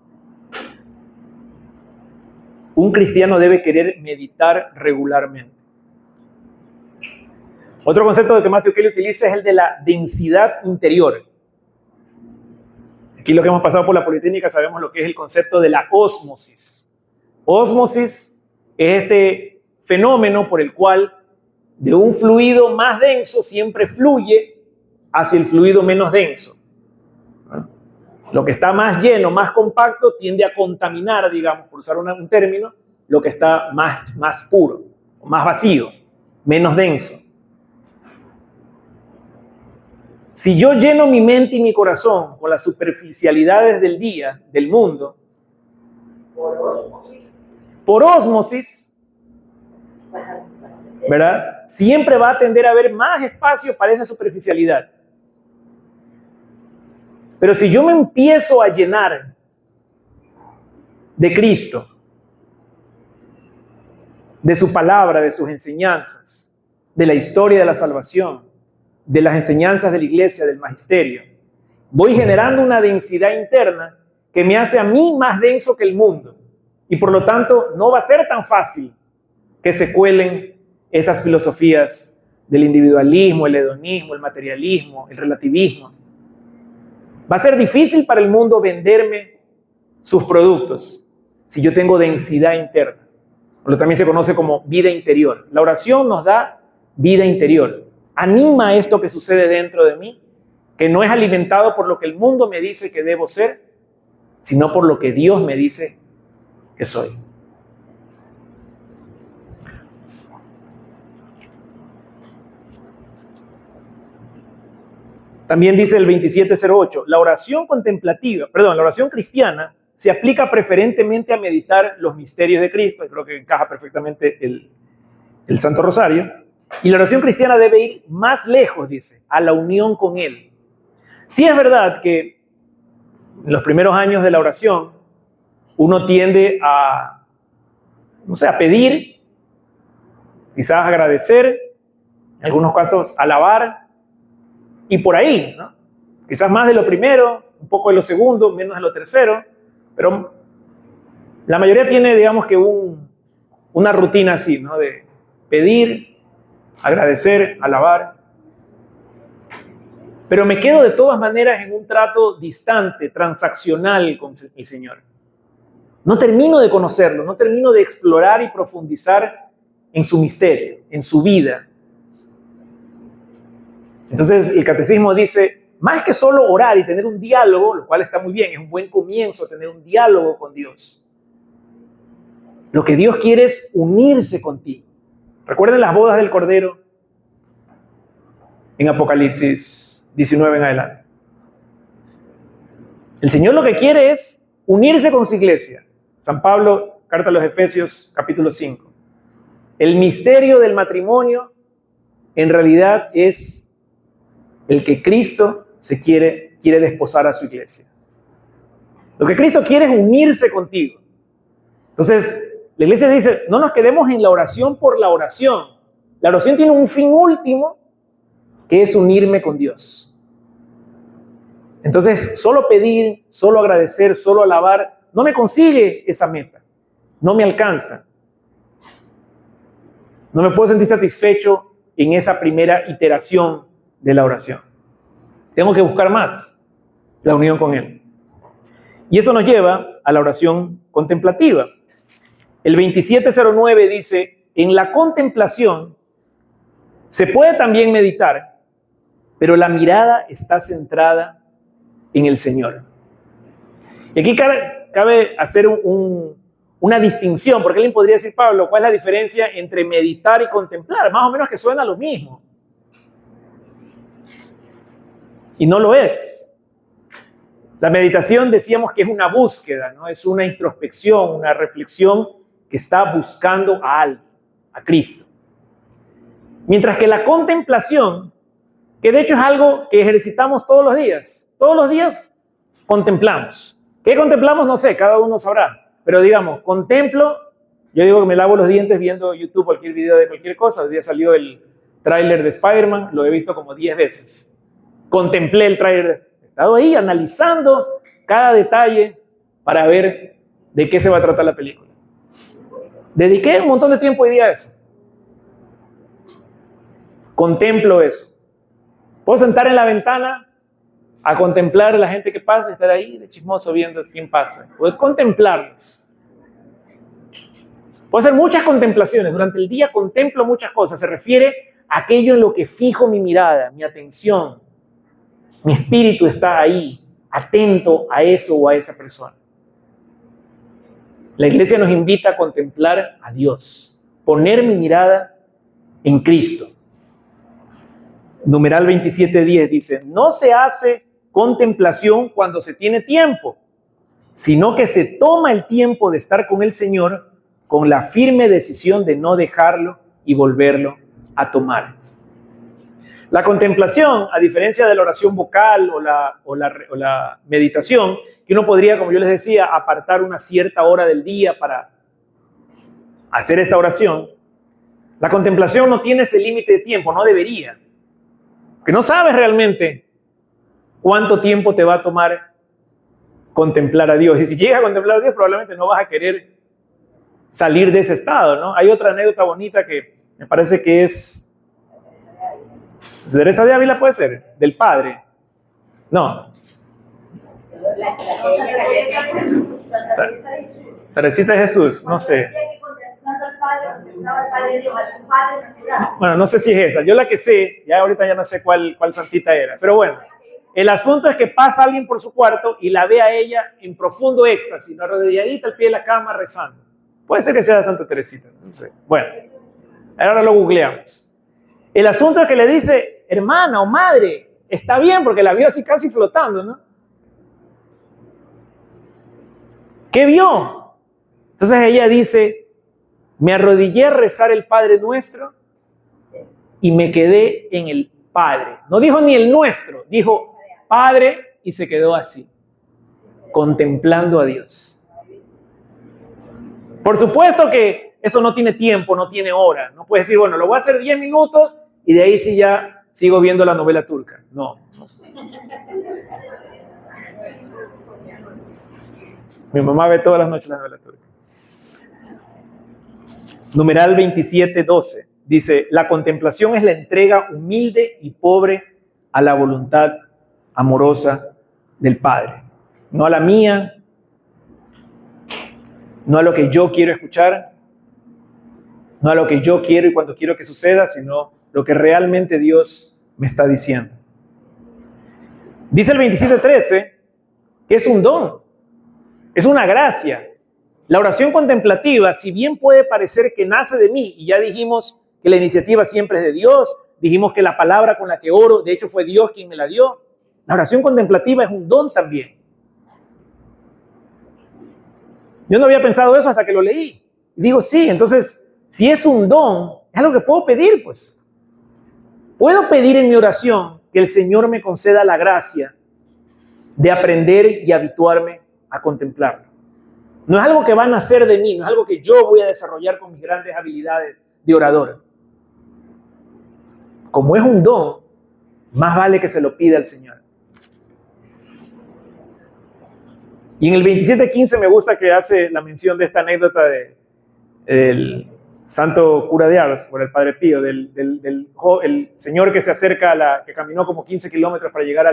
Speaker 1: Un cristiano debe querer meditar regularmente. Otro concepto que Matthew Kelly utiliza es el de la densidad interior. Aquí los que hemos pasado por la Politécnica sabemos lo que es el concepto de la ósmosis. Ósmosis es este fenómeno por el cual de un fluido más denso siempre fluye hacia el fluido menos denso. Lo que está más lleno, más compacto, tiende a contaminar, digamos, por usar un término, lo que está más puro, más vacío, menos denso. Si yo lleno mi mente y mi corazón con las superficialidades del día, del mundo, por ósmosis, ¿verdad? Siempre va a tender a haber más espacio para esa superficialidad. Pero si yo me empiezo a llenar de Cristo, de su palabra, de sus enseñanzas, de la historia de la salvación, de las enseñanzas de la iglesia, del magisterio, voy generando una densidad interna que me hace a mí más denso que el mundo. Y por lo tanto, no va a ser tan fácil que se cuelen esas filosofías del individualismo, el hedonismo, el materialismo, el relativismo. Va a ser difícil para el mundo venderme sus productos si yo tengo densidad interna. Lo también se conoce como vida interior. La oración nos da vida interior. Anima esto que sucede dentro de mí, que no es alimentado por lo que el mundo me dice que debo ser, sino por lo que Dios me dice que soy. También dice el 2708, la oración cristiana se aplica preferentemente a meditar los misterios de Cristo, y creo que encaja perfectamente el Santo Rosario, y la oración cristiana debe ir más lejos, dice, a la unión con Él. Sí es verdad que en los primeros años de la oración uno tiende a, no sé, a pedir, quizás agradecer, en algunos casos alabar, y por ahí, ¿no? Quizás más de lo primero, un poco de lo segundo, menos de lo tercero, pero la mayoría tiene, digamos que una rutina así, ¿no? De pedir, agradecer, alabar. Pero me quedo de todas maneras en un trato distante, transaccional con el Señor. No termino de conocerlo, no termino de explorar y profundizar en su misterio, en su vida. Entonces el catecismo dice, más que solo orar y tener un diálogo, lo cual está muy bien, es un buen comienzo tener un diálogo con Dios. Lo que Dios quiere es unirse contigo. Recuerden las bodas del Cordero en Apocalipsis 19 en adelante. El Señor lo que quiere es unirse con su iglesia. San Pablo, carta a los Efesios, capítulo 5. El misterio del matrimonio en realidad es el que Cristo quiere desposar a su iglesia. Lo que Cristo quiere es unirse contigo. Entonces, la iglesia dice, no nos quedemos en la oración por la oración. La oración tiene un fin último, que es unirme con Dios. Entonces, solo pedir, solo agradecer, solo alabar, no me consigue esa meta. No me alcanza. No me puedo sentir satisfecho en esa primera iteración de la oración. Tengo que buscar más la unión con Él. Y eso nos lleva a la oración contemplativa. El 2709 dice, en la contemplación se puede también meditar, pero la mirada está centrada en el Señor. Y aquí cabe hacer una distinción, porque alguien podría decir, Pablo, ¿cuál es la diferencia entre meditar y contemplar? Más o menos que suena lo mismo. Y no lo es. La meditación decíamos que es una búsqueda, ¿no? Es una introspección, una reflexión que está buscando a alguien, a Cristo. Mientras que la contemplación, que de hecho es algo que ejercitamos todos los días contemplamos. ¿Qué contemplamos? No sé, cada uno sabrá. Pero digamos, contemplo, yo digo que me lavo los dientes viendo YouTube cualquier video de cualquier cosa. Hoy día salió el tráiler de Spider-Man, lo he visto como 10 veces. Contemplé el tráiler, he estado ahí analizando cada detalle para ver de qué se va a tratar la película. Dediqué un montón de tiempo hoy día a eso. Contemplo eso. Puedo sentar en la ventana a contemplar a la gente que pasa y estar ahí de chismoso viendo quién pasa. Puedo contemplarlos. Puedo hacer muchas contemplaciones. Durante el día contemplo muchas cosas. Se refiere a aquello en lo que fijo mi mirada, mi atención. Mi espíritu está ahí, atento a eso o a esa persona. La iglesia nos invita a contemplar a Dios, poner mi mirada en Cristo. Numeral 27:10 dice, no se hace contemplación cuando se tiene tiempo, sino que se toma el tiempo de estar con el Señor con la firme decisión de no dejarlo y volverlo a tomar. La contemplación, a diferencia de la oración vocal o la meditación, que uno podría, como yo les decía, apartar una cierta hora del día para hacer esta oración, la contemplación no tiene ese límite de tiempo, no debería. Porque no sabes realmente cuánto tiempo te va a tomar contemplar a Dios. Y si llegas a contemplar a Dios, probablemente no vas a querer salir de ese estado, ¿no? Hay otra anécdota bonita que me parece que es... ¿Teresa de Ávila puede ser? ¿Del padre? No. Teresita de Jesús, no sé. Bueno, no sé si es esa. Yo la que sé, ya ahorita ya no sé cuál santita era. Pero bueno, el asunto es que pasa alguien por su cuarto y la ve a ella en profundo éxtasis, ¿no? Arrodilladita al pie de la cama rezando. Puede ser que sea Santa Teresita, no sé. Bueno, ahora lo googleamos. El asunto es que le dice, hermana o madre, está bien porque la vio así casi flotando, ¿no? ¿Qué vio? Entonces ella dice, me arrodillé a rezar el Padre Nuestro y me quedé en el Padre. No dijo ni el nuestro, dijo Padre y se quedó así, contemplando a Dios. Por supuesto que eso no tiene tiempo, no tiene hora. No puedes decir, bueno, lo voy a hacer 10 minutos y de ahí sí ya sigo viendo la novela turca. No. Mi mamá ve todas las noches la novela turca. Numeral 27:12 dice, la contemplación es la entrega humilde y pobre a la voluntad amorosa del Padre. No a la mía, no a lo que yo quiero escuchar, no a lo que yo quiero y cuando quiero que suceda, sino lo que realmente Dios me está diciendo. Dice el 27:13 que es un don, es una gracia. La oración contemplativa, si bien puede parecer que nace de mí, y ya dijimos que la iniciativa siempre es de Dios, dijimos que la palabra con la que oro, de hecho fue Dios quien me la dio, la oración contemplativa es un don también. Yo no había pensado eso hasta que lo leí. Digo, sí, entonces, si es un don, es algo que puedo pedir, pues. Puedo pedir en mi oración que el Señor me conceda la gracia de aprender y habituarme a contemplarlo. No es algo que va a nacer de mí, no es algo que yo voy a desarrollar con mis grandes habilidades de orador. Como es un don, más vale que se lo pida al Señor. Y en el 27:15 me gusta que hace la mención de esta anécdota del santo cura de Ars, por el Padre Pío, el señor que se acerca, que caminó como 15 kilómetros para llegar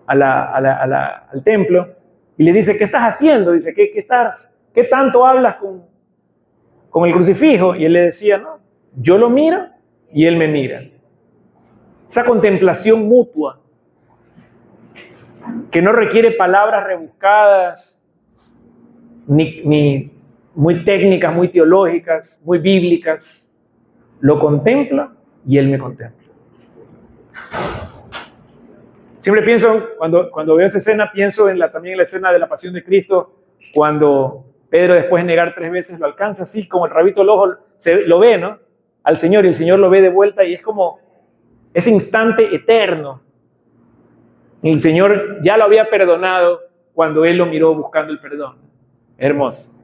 Speaker 1: al templo, y le dice, ¿qué estás haciendo? Dice, ¿qué tanto hablas con el crucifijo? Y él le decía, no, yo lo miro y él me mira. Esa contemplación mutua, que no requiere palabras rebuscadas, ni muy técnicas, muy teológicas, muy bíblicas. Lo contempla y él me contempla. Siempre pienso, cuando veo esa escena, pienso también en la escena de la Pasión de Cristo, cuando Pedro, después de negar 3 veces, lo alcanza así, como el rabito del ojo, lo ve, ¿no? Al Señor, y el Señor lo ve de vuelta, y es como ese instante eterno. El Señor ya lo había perdonado cuando él lo miró buscando el perdón. Hermoso.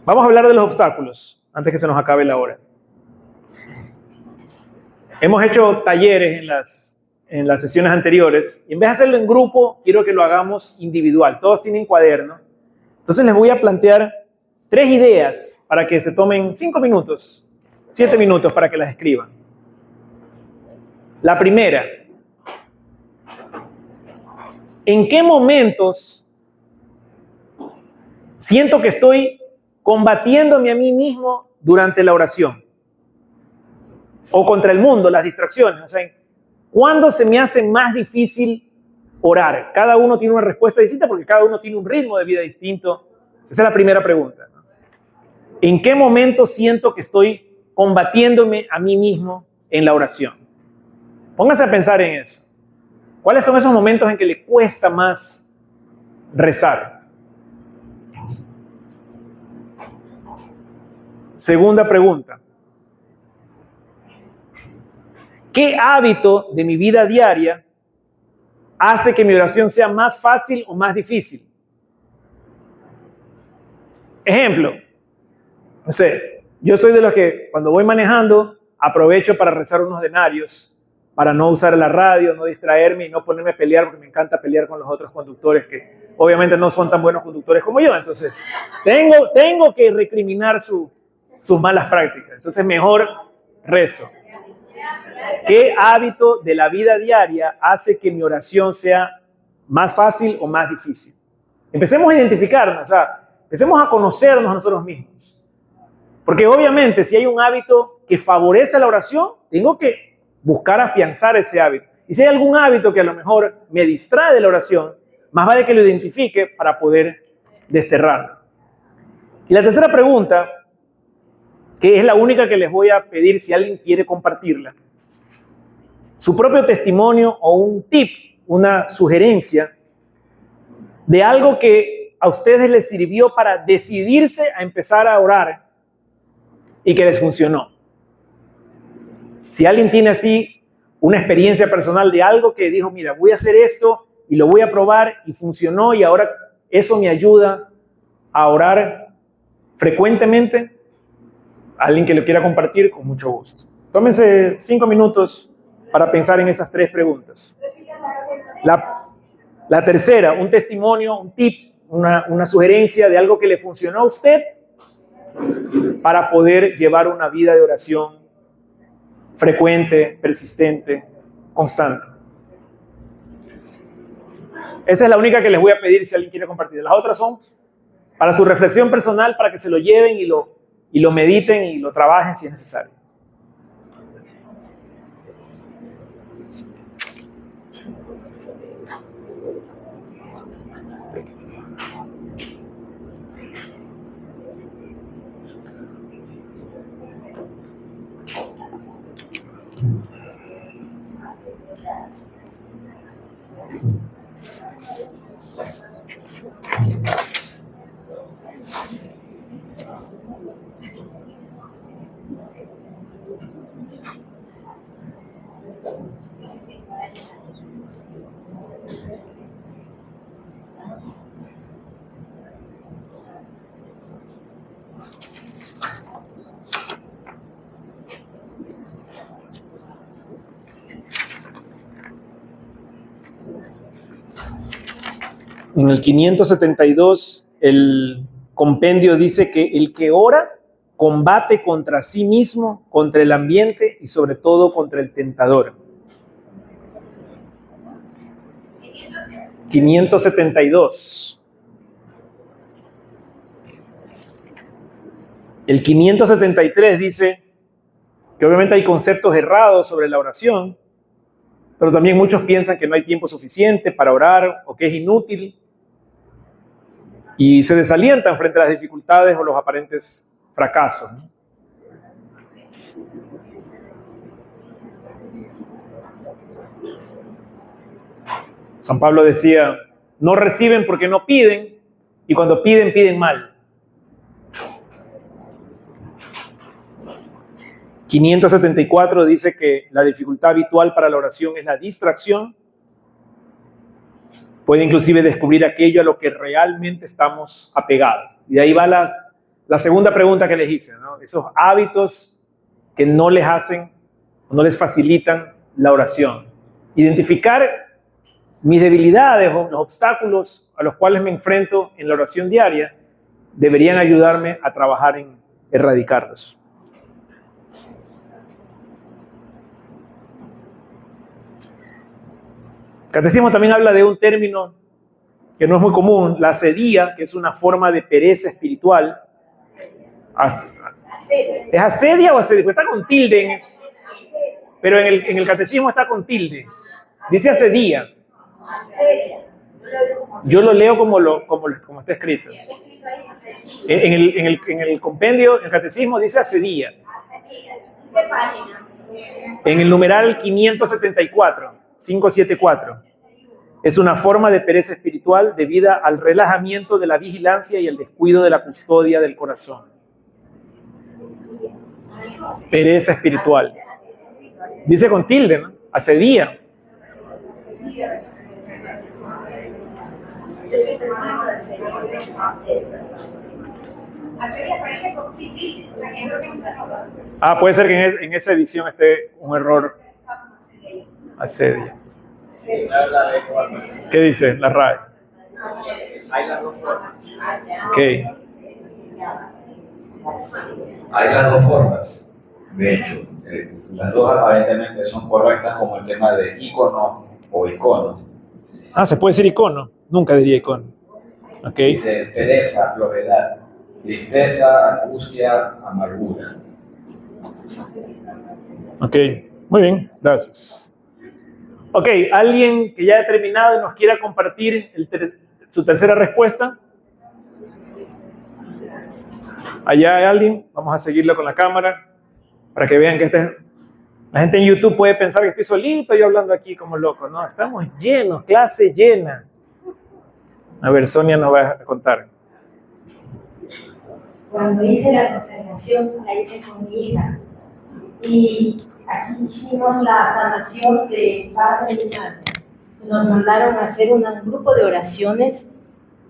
Speaker 1: Vamos a hablar de los obstáculos antes que se nos acabe la hora. Hemos hecho talleres en las sesiones anteriores y en vez de hacerlo en grupo, quiero que lo hagamos individual. Todos tienen cuaderno. Entonces les voy a plantear 3 ideas para que se tomen 5 minutos, 7 minutos para que las escriban. La primera, ¿en qué momentos siento que estoy combatiéndome a mí mismo durante la oración? O contra el mundo, las distracciones. O sea, ¿cuándo se me hace más difícil orar? Cada uno tiene una respuesta distinta porque cada uno tiene un ritmo de vida distinto. Esa es la primera pregunta, ¿no? ¿En qué momento siento que estoy combatiéndome a mí mismo en la oración? Póngase a pensar en eso. ¿Cuáles son esos momentos en que le cuesta más rezar? Segunda pregunta. ¿Qué hábito de mi vida diaria hace que mi oración sea más fácil o más difícil? Ejemplo, no sé, yo soy de los que cuando voy manejando aprovecho para rezar unos denarios, para no usar la radio, no distraerme y no ponerme a pelear, porque me encanta pelear con los otros conductores que obviamente no son tan buenos conductores como yo. Entonces, tengo que recriminar sus malas prácticas. Entonces, mejor rezo. ¿Qué hábito de la vida diaria hace que mi oración sea más fácil o más difícil? Empecemos a identificarnos, o sea, empecemos a conocernos a nosotros mismos. Porque obviamente si hay un hábito que favorece la oración, tengo que buscar afianzar ese hábito. Y si hay algún hábito que a lo mejor me distrae de la oración, más vale que lo identifique para poder desterrarlo. Y la tercera pregunta, que es la única que les voy a pedir si alguien quiere compartirla. Su propio testimonio o un tip, una sugerencia de algo que a ustedes les sirvió para decidirse a empezar a orar y que les funcionó. Si alguien tiene así una experiencia personal de algo que dijo, mira, voy a hacer esto y lo voy a probar y funcionó y ahora eso me ayuda a orar frecuentemente, alguien que lo quiera compartir, con mucho gusto. Tómense 5 minutos para pensar en esas 3 preguntas. La tercera, un testimonio, un tip, una sugerencia de algo que le funcionó a usted para poder llevar una vida de oración frecuente, persistente, constante. Esa es la única que les voy a pedir si alguien quiere compartir. Las otras son para su reflexión personal, para que se lo lleven y lo mediten y lo trabajen si es necesario. En el 572, el compendio dice que el que ora combate contra sí mismo, contra el ambiente y sobre todo contra el tentador. 572. El 573 dice que obviamente hay conceptos errados sobre la oración, pero también muchos piensan que no hay tiempo suficiente para orar o que es inútil y se desalientan frente a las dificultades o los aparentes fracasos, ¿no? San Pablo decía, no reciben porque no piden, y cuando piden, piden mal. 574 dice que la dificultad habitual para la oración es la distracción. Puede inclusive descubrir aquello a lo que realmente estamos apegados. Y de ahí va la segunda pregunta que les hice, ¿no? Esos hábitos que no les hacen, no les facilitan la oración. Identificar mis debilidades o los obstáculos a los cuales me enfrento en la oración diaria deberían ayudarme a trabajar en erradicarlos. El catecismo también habla de un término que no es muy común, la asedía, que es una forma de pereza espiritual. ¿Es asedia o asedia? Pues está con tilde, pero en el catecismo está con tilde. Dice asedía. Yo lo leo como está escrito. En el compendio, el catecismo dice asedía. En el numeral 574. Es una forma de pereza espiritual debida al relajamiento de la vigilancia y el descuido de la custodia del corazón. Pereza espiritual. Dice con tilde, ¿no? Asedía. Puede ser que en esa edición esté un error. Asedia. ¿Qué dice la RAE?
Speaker 3: Hay las dos formas.
Speaker 1: Ok.
Speaker 3: Hay las dos formas. De hecho, las dos aparentemente son correctas, como el tema de ícono o icono.
Speaker 1: Se puede decir icono. Nunca diría icono. Ok.
Speaker 3: Dice pereza, flojedad, tristeza, angustia, amargura.
Speaker 1: Ok. Muy bien. Gracias. Ok. ¿Alguien que ya ha terminado y nos quiera compartir su tercera respuesta? Allá hay alguien, vamos a seguirlo con la cámara para que vean que la gente en YouTube puede pensar que estoy solito yo hablando aquí como loco. No, estamos llenos, clase llena. A ver, Sonia nos va a contar.
Speaker 4: Cuando hice la consagración, la hice con mi hija. Y así hicimos la sanación de padre y madre. Nos mandaron a hacer un grupo de oraciones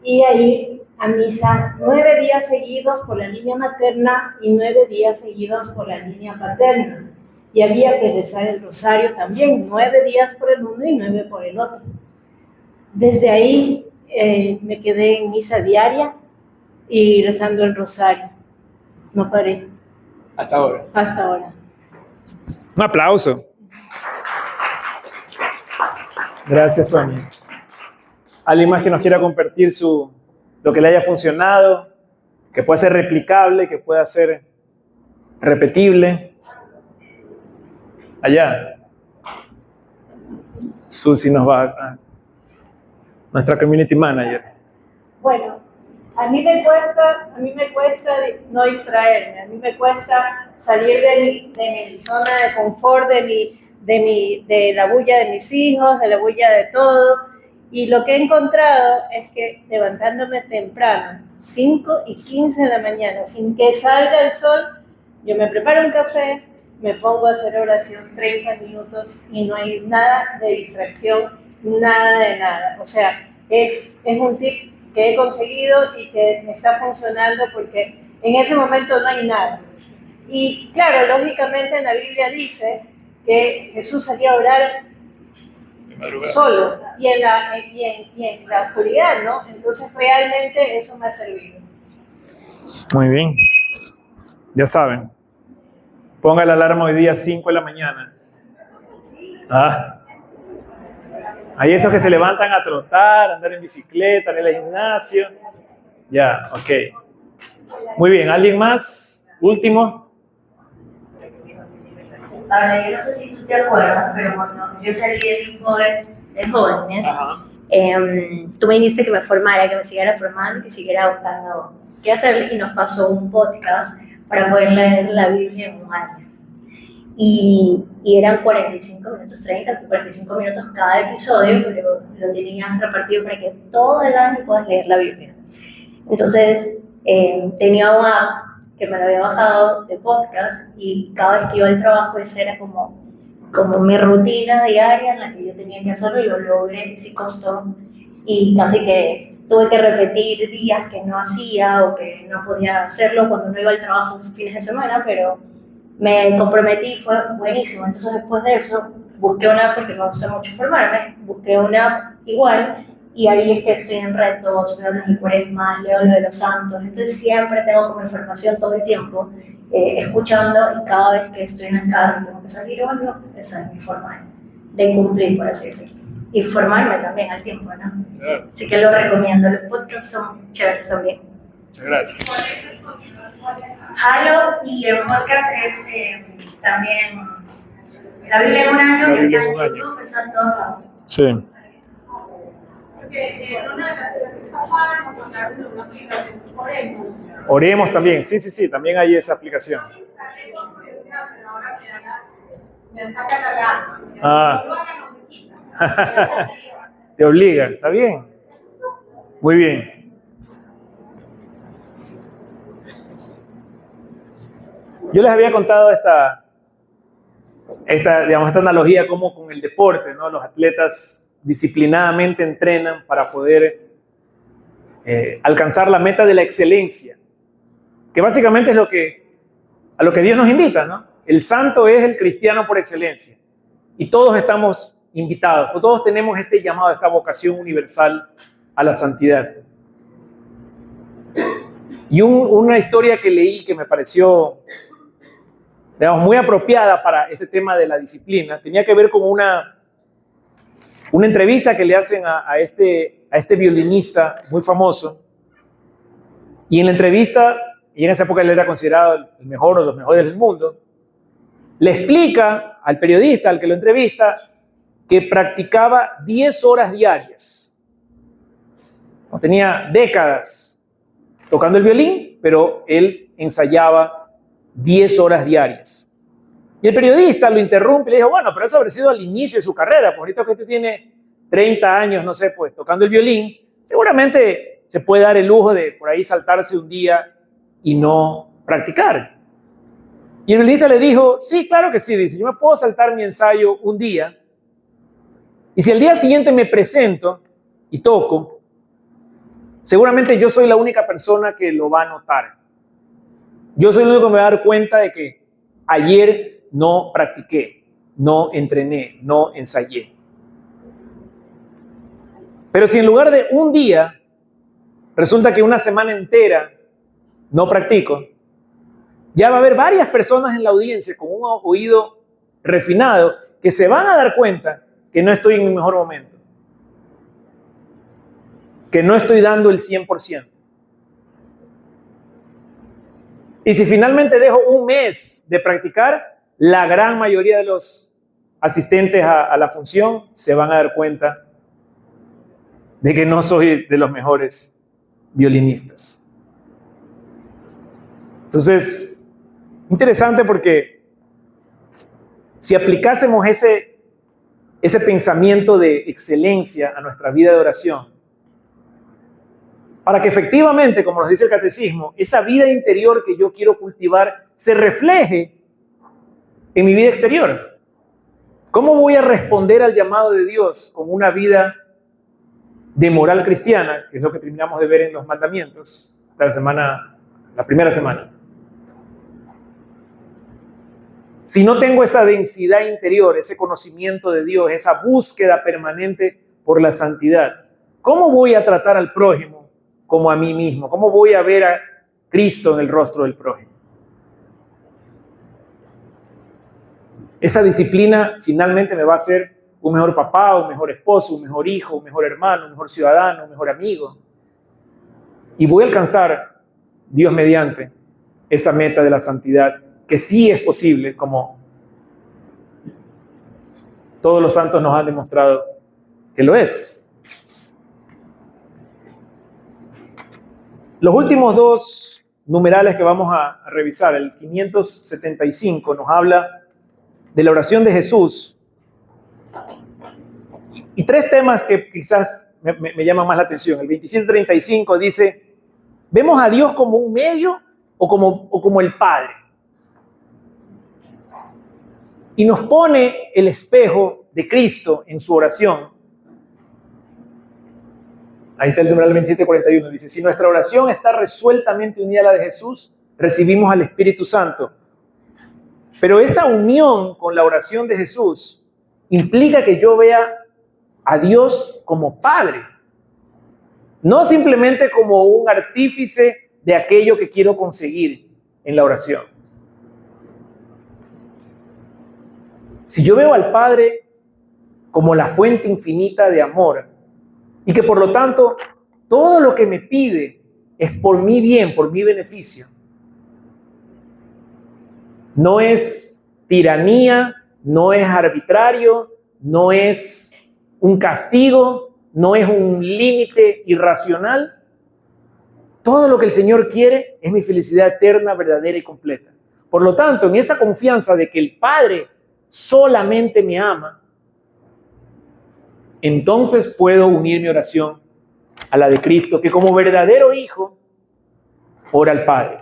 Speaker 4: y a ir a misa 9 días seguidos por la línea materna y 9 días seguidos por la línea paterna. Y había que rezar el rosario también, 9 días por el uno y 9 por el otro. Desde ahí me quedé en misa diaria y rezando el rosario. No paré.
Speaker 1: Hasta ahora.
Speaker 4: Hasta ahora.
Speaker 1: Un aplauso. Gracias, Sonia. ¿Alguien más que nos quiera compartir lo que le haya funcionado, que pueda ser replicable, que pueda ser repetible? Allá. Susi nos va a... Nuestra community manager.
Speaker 5: Bueno, a mí me cuesta no distraerme, a mí me cuesta salir de mi zona de confort, de la bulla de mis hijos, de la bulla de todo. Y lo que he encontrado es que levantándome temprano, 5:15 de la mañana, sin que salga el sol, yo me preparo un café, me pongo a hacer oración 30 minutos y no hay nada de distracción, nada de nada. O sea, es un tip que he conseguido y que me está funcionando porque en ese momento no hay nada. Y claro, lógicamente en la Biblia dice que Jesús salía a orar solo y en la oscuridad, ¿no? Entonces realmente eso me ha servido.
Speaker 1: Muy bien. Ya saben. Ponga la alarma hoy día 5 de la mañana. Hay esos que se levantan a trotar, a andar en bicicleta, en el gimnasio. Ya, ok. Muy bien, ¿alguien más? Último.
Speaker 6: Ahora, yo no sé si tú te acuerdas, pero cuando yo salí del grupo de jóvenes, tú me dijiste que me formara, que me siguiera formando, que siguiera buscando qué hacer, y nos pasó un podcast para poder leer la Biblia en un año. Y eran 45 minutos, 45 minutos cada episodio, pero lo tenías repartido para que todo el año puedas leer la Biblia. Entonces, tenía una app que me lo había bajado de podcast y cada vez que iba al trabajo esa era como mi rutina diaria en la que yo tenía que hacerlo y lo logré, sí costó. Y casi que tuve que repetir días que no hacía o que no podía hacerlo cuando no iba al trabajo fines de semana, pero me comprometí, fue buenísimo. Entonces después de eso busqué una app porque me gusta mucho formarme, busqué una app igual y ahí es que estoy en retos, veo los de Cuaresma, leo lo de los santos, entonces siempre tengo como información todo el tiempo, escuchando, y cada vez que estoy en el carro tengo que salir o algo, esa es mi forma de cumplir, por así decirlo. Y formarme también al tiempo, ¿no?
Speaker 1: Claro.
Speaker 6: Así que lo recomiendo, los podcasts son chéveres también.
Speaker 1: Muchas gracias.
Speaker 6: Halo, y el podcast es también la Biblia en un año, que está en YouTube, está en todos lados.
Speaker 1: Sí.
Speaker 7: Porque en una de las clases pasadas nos hablaron de una aplicación Oremos.
Speaker 1: Oremos también, sí, también hay esa aplicación.
Speaker 7: Instalé por curiosidad, pero ahora me saca la alarma. No lo hagan, no se quita.
Speaker 1: Te obligan, ¿está bien? Muy bien. Yo les había contado esta analogía como con el deporte, ¿no? Los atletas disciplinadamente entrenan para poder alcanzar la meta de la excelencia, que básicamente es a lo que Dios nos invita, ¿no? El santo es el cristiano por excelencia y todos estamos invitados, todos tenemos este llamado, esta vocación universal a la santidad. Y una historia que leí que me pareció, digamos, muy apropiada para este tema de la disciplina, tenía que ver con una entrevista que le hacen a este violinista muy famoso, y en la entrevista, y en esa época él era considerado el mejor o los mejores del mundo, le explica al periodista, al que lo entrevista, que practicaba 10 horas diarias. No tenía décadas tocando el violín, pero él ensayaba 10 horas diarias. Y el periodista lo interrumpe y le dijo, bueno, pero eso habría sido al inicio de su carrera, pues ahorita que usted tiene 30 años, no sé, pues tocando el violín, seguramente se puede dar el lujo de por ahí saltarse un día y no practicar. Y el violinista le dijo, sí, claro que sí, dice, yo me puedo saltar mi ensayo un día y si al día siguiente me presento y toco, seguramente yo soy la única persona que lo va a notar. Yo soy el único que me va a dar cuenta de que ayer no practiqué, no entrené, no ensayé. Pero si en lugar de un día resulta que una semana entera no practico, ya va a haber varias personas en la audiencia con un oído refinado que se van a dar cuenta que no estoy en mi mejor momento, que no estoy dando el 100%. Y si finalmente dejo un mes de practicar, la gran mayoría de los asistentes a la función se van a dar cuenta de que no soy de los mejores violinistas. Entonces, interesante porque si aplicásemos ese pensamiento de excelencia a nuestra vida de oración, para que efectivamente, como nos dice el catecismo, esa vida interior que yo quiero cultivar se refleje en mi vida exterior. ¿Cómo voy a responder al llamado de Dios con una vida de moral cristiana, que es lo que terminamos de ver en los mandamientos, la primera semana? Si no tengo esa densidad interior, ese conocimiento de Dios, esa búsqueda permanente por la santidad, ¿cómo voy a tratar al prójimo como a mí mismo? ¿Cómo voy a ver a Cristo en el rostro del prójimo? Esa disciplina finalmente me va a hacer un mejor papá, un mejor esposo, un mejor hijo, un mejor hermano, un mejor ciudadano, un mejor amigo. Y voy a alcanzar, Dios mediante, esa meta de la santidad, que sí es posible, como todos los santos nos han demostrado que lo es. Los últimos dos numerales que vamos a revisar, el 575, nos habla de la oración de Jesús y tres temas que quizás me llaman más la atención. El 2735 dice, ¿vemos a Dios como un medio o como el Padre? Y nos pone el espejo de Cristo en su oración. Ahí está el numeral 2741. Dice, si nuestra oración está resueltamente unida a la de Jesús, recibimos al Espíritu Santo. Pero esa unión con la oración de Jesús implica que yo vea a Dios como Padre, no simplemente como un artífice de aquello que quiero conseguir en la oración. Si yo veo al Padre como la fuente infinita de amor y que por lo tanto todo lo que me pide es por mi bien, por mi beneficio, no es tiranía, no es arbitrario, no es un castigo, no es un límite irracional. Todo lo que el Señor quiere es mi felicidad eterna, verdadera y completa. Por lo tanto, en esa confianza de que el Padre solamente me ama, entonces puedo unir mi oración a la de Cristo, que como verdadero hijo ora al Padre.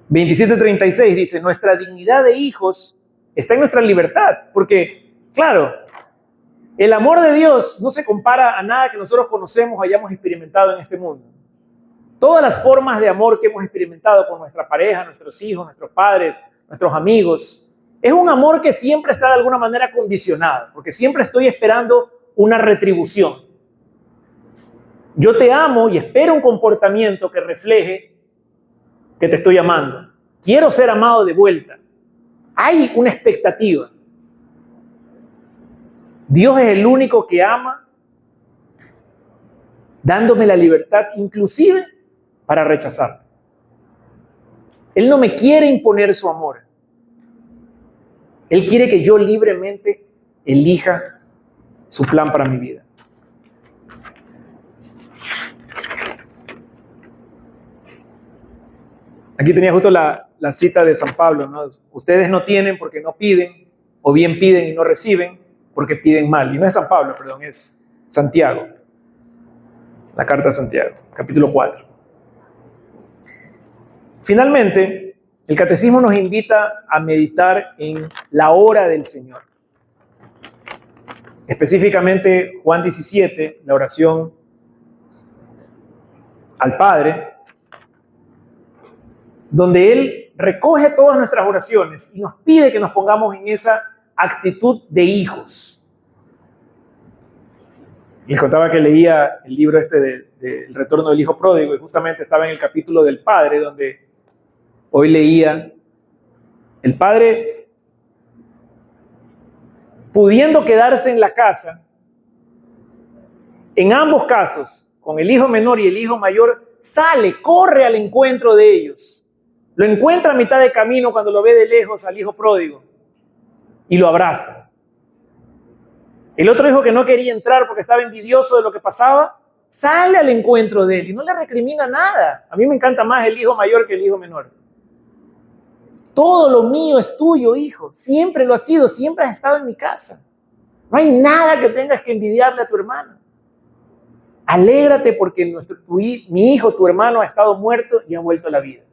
Speaker 1: 27:36 dice, nuestra dignidad de hijos está en nuestra libertad, porque, claro, el amor de Dios no se compara a nada que nosotros conocemos o hayamos experimentado en este mundo. Todas las formas de amor que hemos experimentado con nuestra pareja, nuestros hijos, nuestros padres, nuestros amigos, es un amor que siempre está de alguna manera condicionado, porque siempre estoy esperando una retribución. Yo te amo y espero un comportamiento que refleje que te estoy amando. Quiero ser amado de vuelta. Hay una expectativa. Dios es el único que ama, dándome la libertad inclusive para rechazar. Él no me quiere imponer su amor. Él quiere que yo libremente elija su plan para mi vida. Aquí tenía justo la cita de San Pablo, ¿no? Ustedes no tienen porque no piden, o bien piden y no reciben porque piden mal. Y no es San Pablo, perdón, es Santiago. La carta de Santiago, capítulo 4. Finalmente, el catecismo nos invita a meditar en la hora del Señor. Específicamente Juan 17, la oración al Padre, donde Él recoge todas nuestras oraciones y nos pide que nos pongamos en esa actitud de hijos. Les contaba que leía el libro del Retorno del Hijo Pródigo y justamente estaba en el capítulo del Padre, donde hoy leía el Padre pudiendo quedarse en la casa. En ambos casos, con el hijo menor y el hijo mayor, sale, corre al encuentro de ellos. Lo encuentra a mitad de camino cuando lo ve de lejos al hijo pródigo y lo abraza. El otro hijo que no quería entrar porque estaba envidioso de lo que pasaba, sale al encuentro de él y no le recrimina nada. A mí me encanta más el hijo mayor que el hijo menor. Todo lo mío es tuyo, hijo. Siempre lo has sido, siempre has estado en mi casa. No hay nada que tengas que envidiarle a tu hermano. Alégrate porque mi hijo, tu hermano, ha estado muerto y ha vuelto a la vida.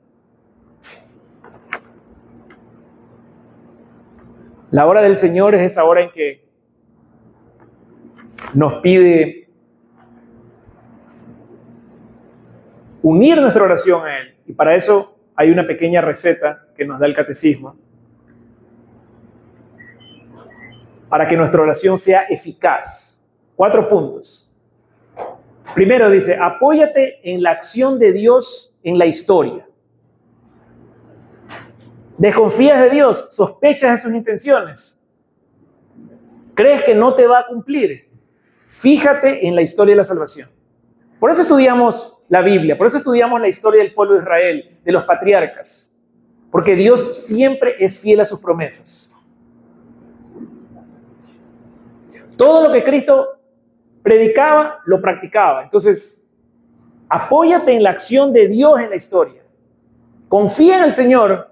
Speaker 1: La hora del Señor es esa hora en que nos pide unir nuestra oración a Él. Y para eso hay una pequeña receta que nos da el catecismo para que nuestra oración sea eficaz. 4 puntos. Primero dice, apóyate en la acción de Dios en la historia. ¿Desconfías de Dios? ¿Sospechas de sus intenciones? ¿Crees que no te va a cumplir? Fíjate en la historia de la salvación. Por eso estudiamos la Biblia, por eso estudiamos la historia del pueblo de Israel, de los patriarcas, porque Dios siempre es fiel a sus promesas. Todo lo que Cristo predicaba, lo practicaba. Entonces, apóyate en la acción de Dios en la historia. Confía en el Señor,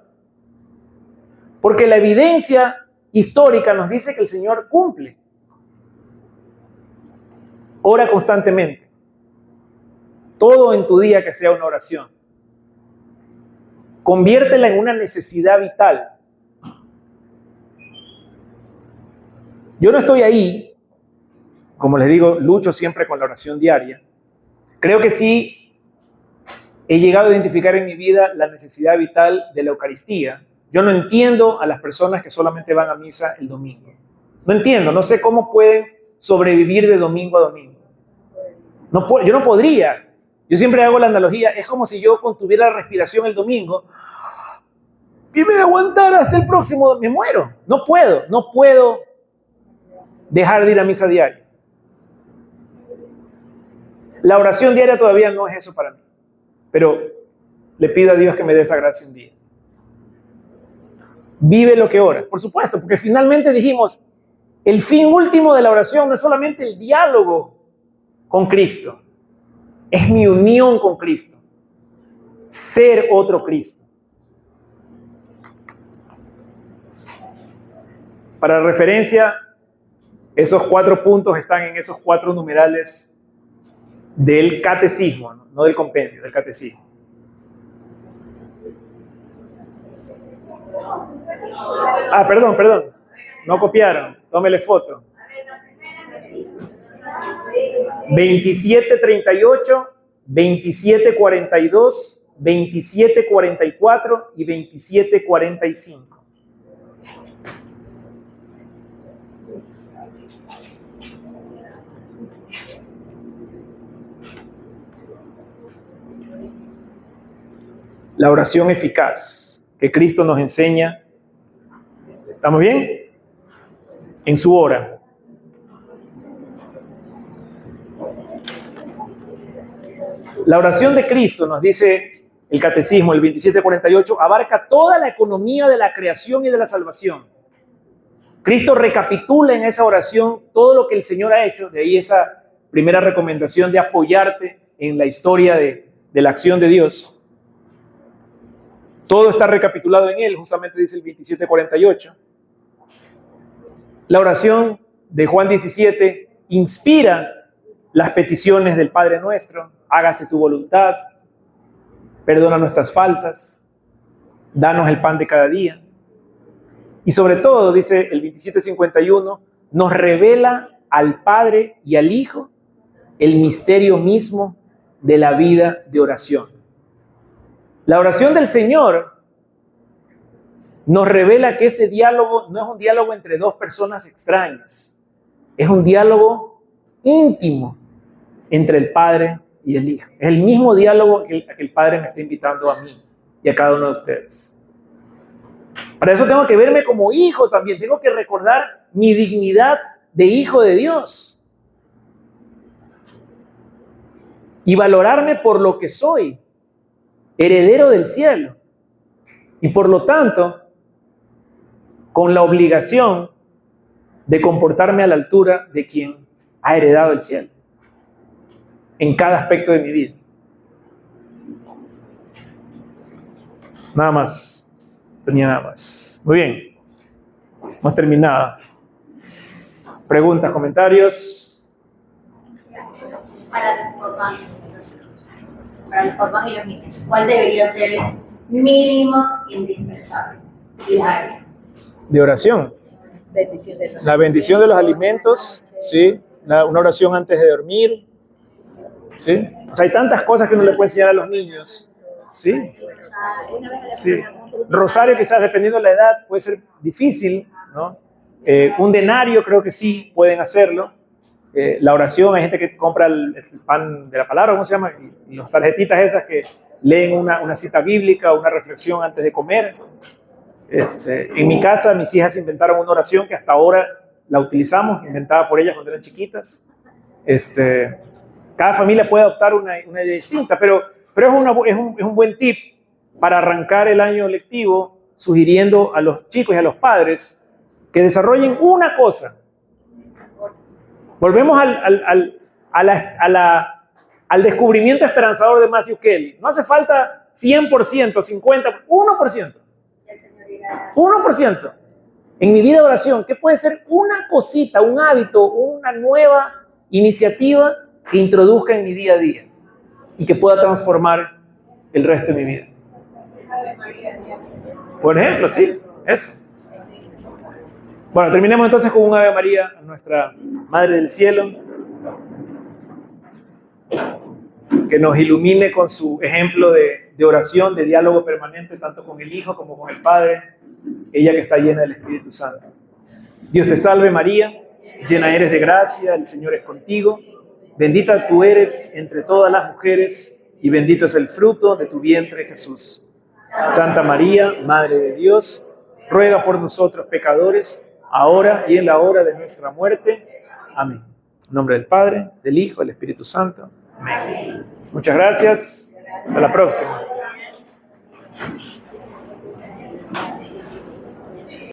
Speaker 1: porque la evidencia histórica nos dice que el Señor cumple. Ora constantemente. Todo en tu día que sea una oración. Conviértela en una necesidad vital. Yo no estoy ahí, como les digo, lucho siempre con la oración diaria. Creo que sí he llegado a identificar en mi vida la necesidad vital de la Eucaristía. Yo no entiendo a las personas que solamente van a misa el domingo. No entiendo, no sé cómo pueden sobrevivir de domingo a domingo. Yo no podría. Yo siempre hago la analogía, es como si yo contuviera la respiración el domingo y me aguantara hasta el próximo, me muero. No puedo dejar de ir a misa diaria. La oración diaria todavía no es eso para mí, pero le pido a Dios que me dé esa gracia un día. Vive lo que oras, por supuesto, porque finalmente dijimos, el fin último de la oración no es solamente el diálogo con Cristo, es mi unión con Cristo, ser otro Cristo. Para referencia, esos 4 puntos están en esos 4 numerales del catecismo, no del compendio, del catecismo. Perdón, no copiaron, tómele foto. 2738, 2742, 2744 y 2745. La oración eficaz que Cristo nos enseña. ¿Estamos bien? En su hora. La oración de Cristo, nos dice el catecismo, el 2748, abarca toda la economía de la creación y de la salvación. Cristo recapitula en esa oración todo lo que el Señor ha hecho, de ahí esa primera recomendación de apoyarte en la historia de la acción de Dios. Todo está recapitulado en él, justamente dice el 27:48. La oración de Juan 17 inspira las peticiones del Padre Nuestro: hágase tu voluntad, perdona nuestras faltas, danos el pan de cada día. Y sobre todo, dice el 27:51, nos revela al Padre y al Hijo el misterio mismo de la vida de oración. La oración del Señor nos revela que ese diálogo no es un diálogo entre dos personas extrañas, es un diálogo íntimo entre el Padre y el Hijo. Es el mismo diálogo que el Padre me está invitando a mí y a cada uno de ustedes. Para eso tengo que verme como hijo también, tengo que recordar mi dignidad de hijo de Dios y valorarme por lo que soy, heredero del cielo, y por lo tanto con la obligación de comportarme a la altura de quien ha heredado el cielo en cada aspecto de mi vida. Nada más, tenía nada más. Muy bien, hemos terminado. Preguntas, comentarios.
Speaker 6: Para los papás y los niños, ¿cuál debería ser el mínimo indispensable diario?
Speaker 1: De oración. La bendición de los alimentos, ¿sí? Una oración antes de dormir, ¿sí? O sea, hay tantas cosas que uno le puede enseñar a los niños, ¿sí? Sí. Rosario quizás, dependiendo de la edad, puede ser difícil, ¿no? Un denario creo que sí pueden hacerlo. La oración, hay gente que compra el pan de la palabra, ¿cómo se llama? Y las tarjetitas esas que leen una cita bíblica o una reflexión antes de comer. En mi casa, mis hijas inventaron una oración que hasta ahora la utilizamos, inventada por ellas cuando eran chiquitas. Cada familia puede adoptar una idea distinta, pero es un buen tip para arrancar el año lectivo, sugiriendo a los chicos y a los padres que desarrollen una cosa. Volvemos al descubrimiento esperanzador de Matthew Kelly. No hace falta 100%, 50%, 1%. 1%. En mi vida de oración, ¿qué puede ser una cosita, un hábito, una nueva iniciativa que introduzca en mi día a día y que pueda transformar el resto de mi vida? Por ejemplo, sí, eso. Bueno, terminemos entonces con un Ave María a nuestra Madre del Cielo, que nos ilumine con su ejemplo de oración, de diálogo permanente, tanto con el Hijo como con el Padre, ella que está llena del Espíritu Santo. Dios te salve María, llena eres de gracia, el Señor es contigo, bendita tú eres entre todas las mujeres y bendito es el fruto de tu vientre Jesús. Santa María, Madre de Dios, ruega por nosotros pecadores, ahora y en la hora de nuestra muerte. Amén. En nombre del Padre, del Hijo, del Espíritu Santo. Amén. Muchas gracias. Hasta la próxima.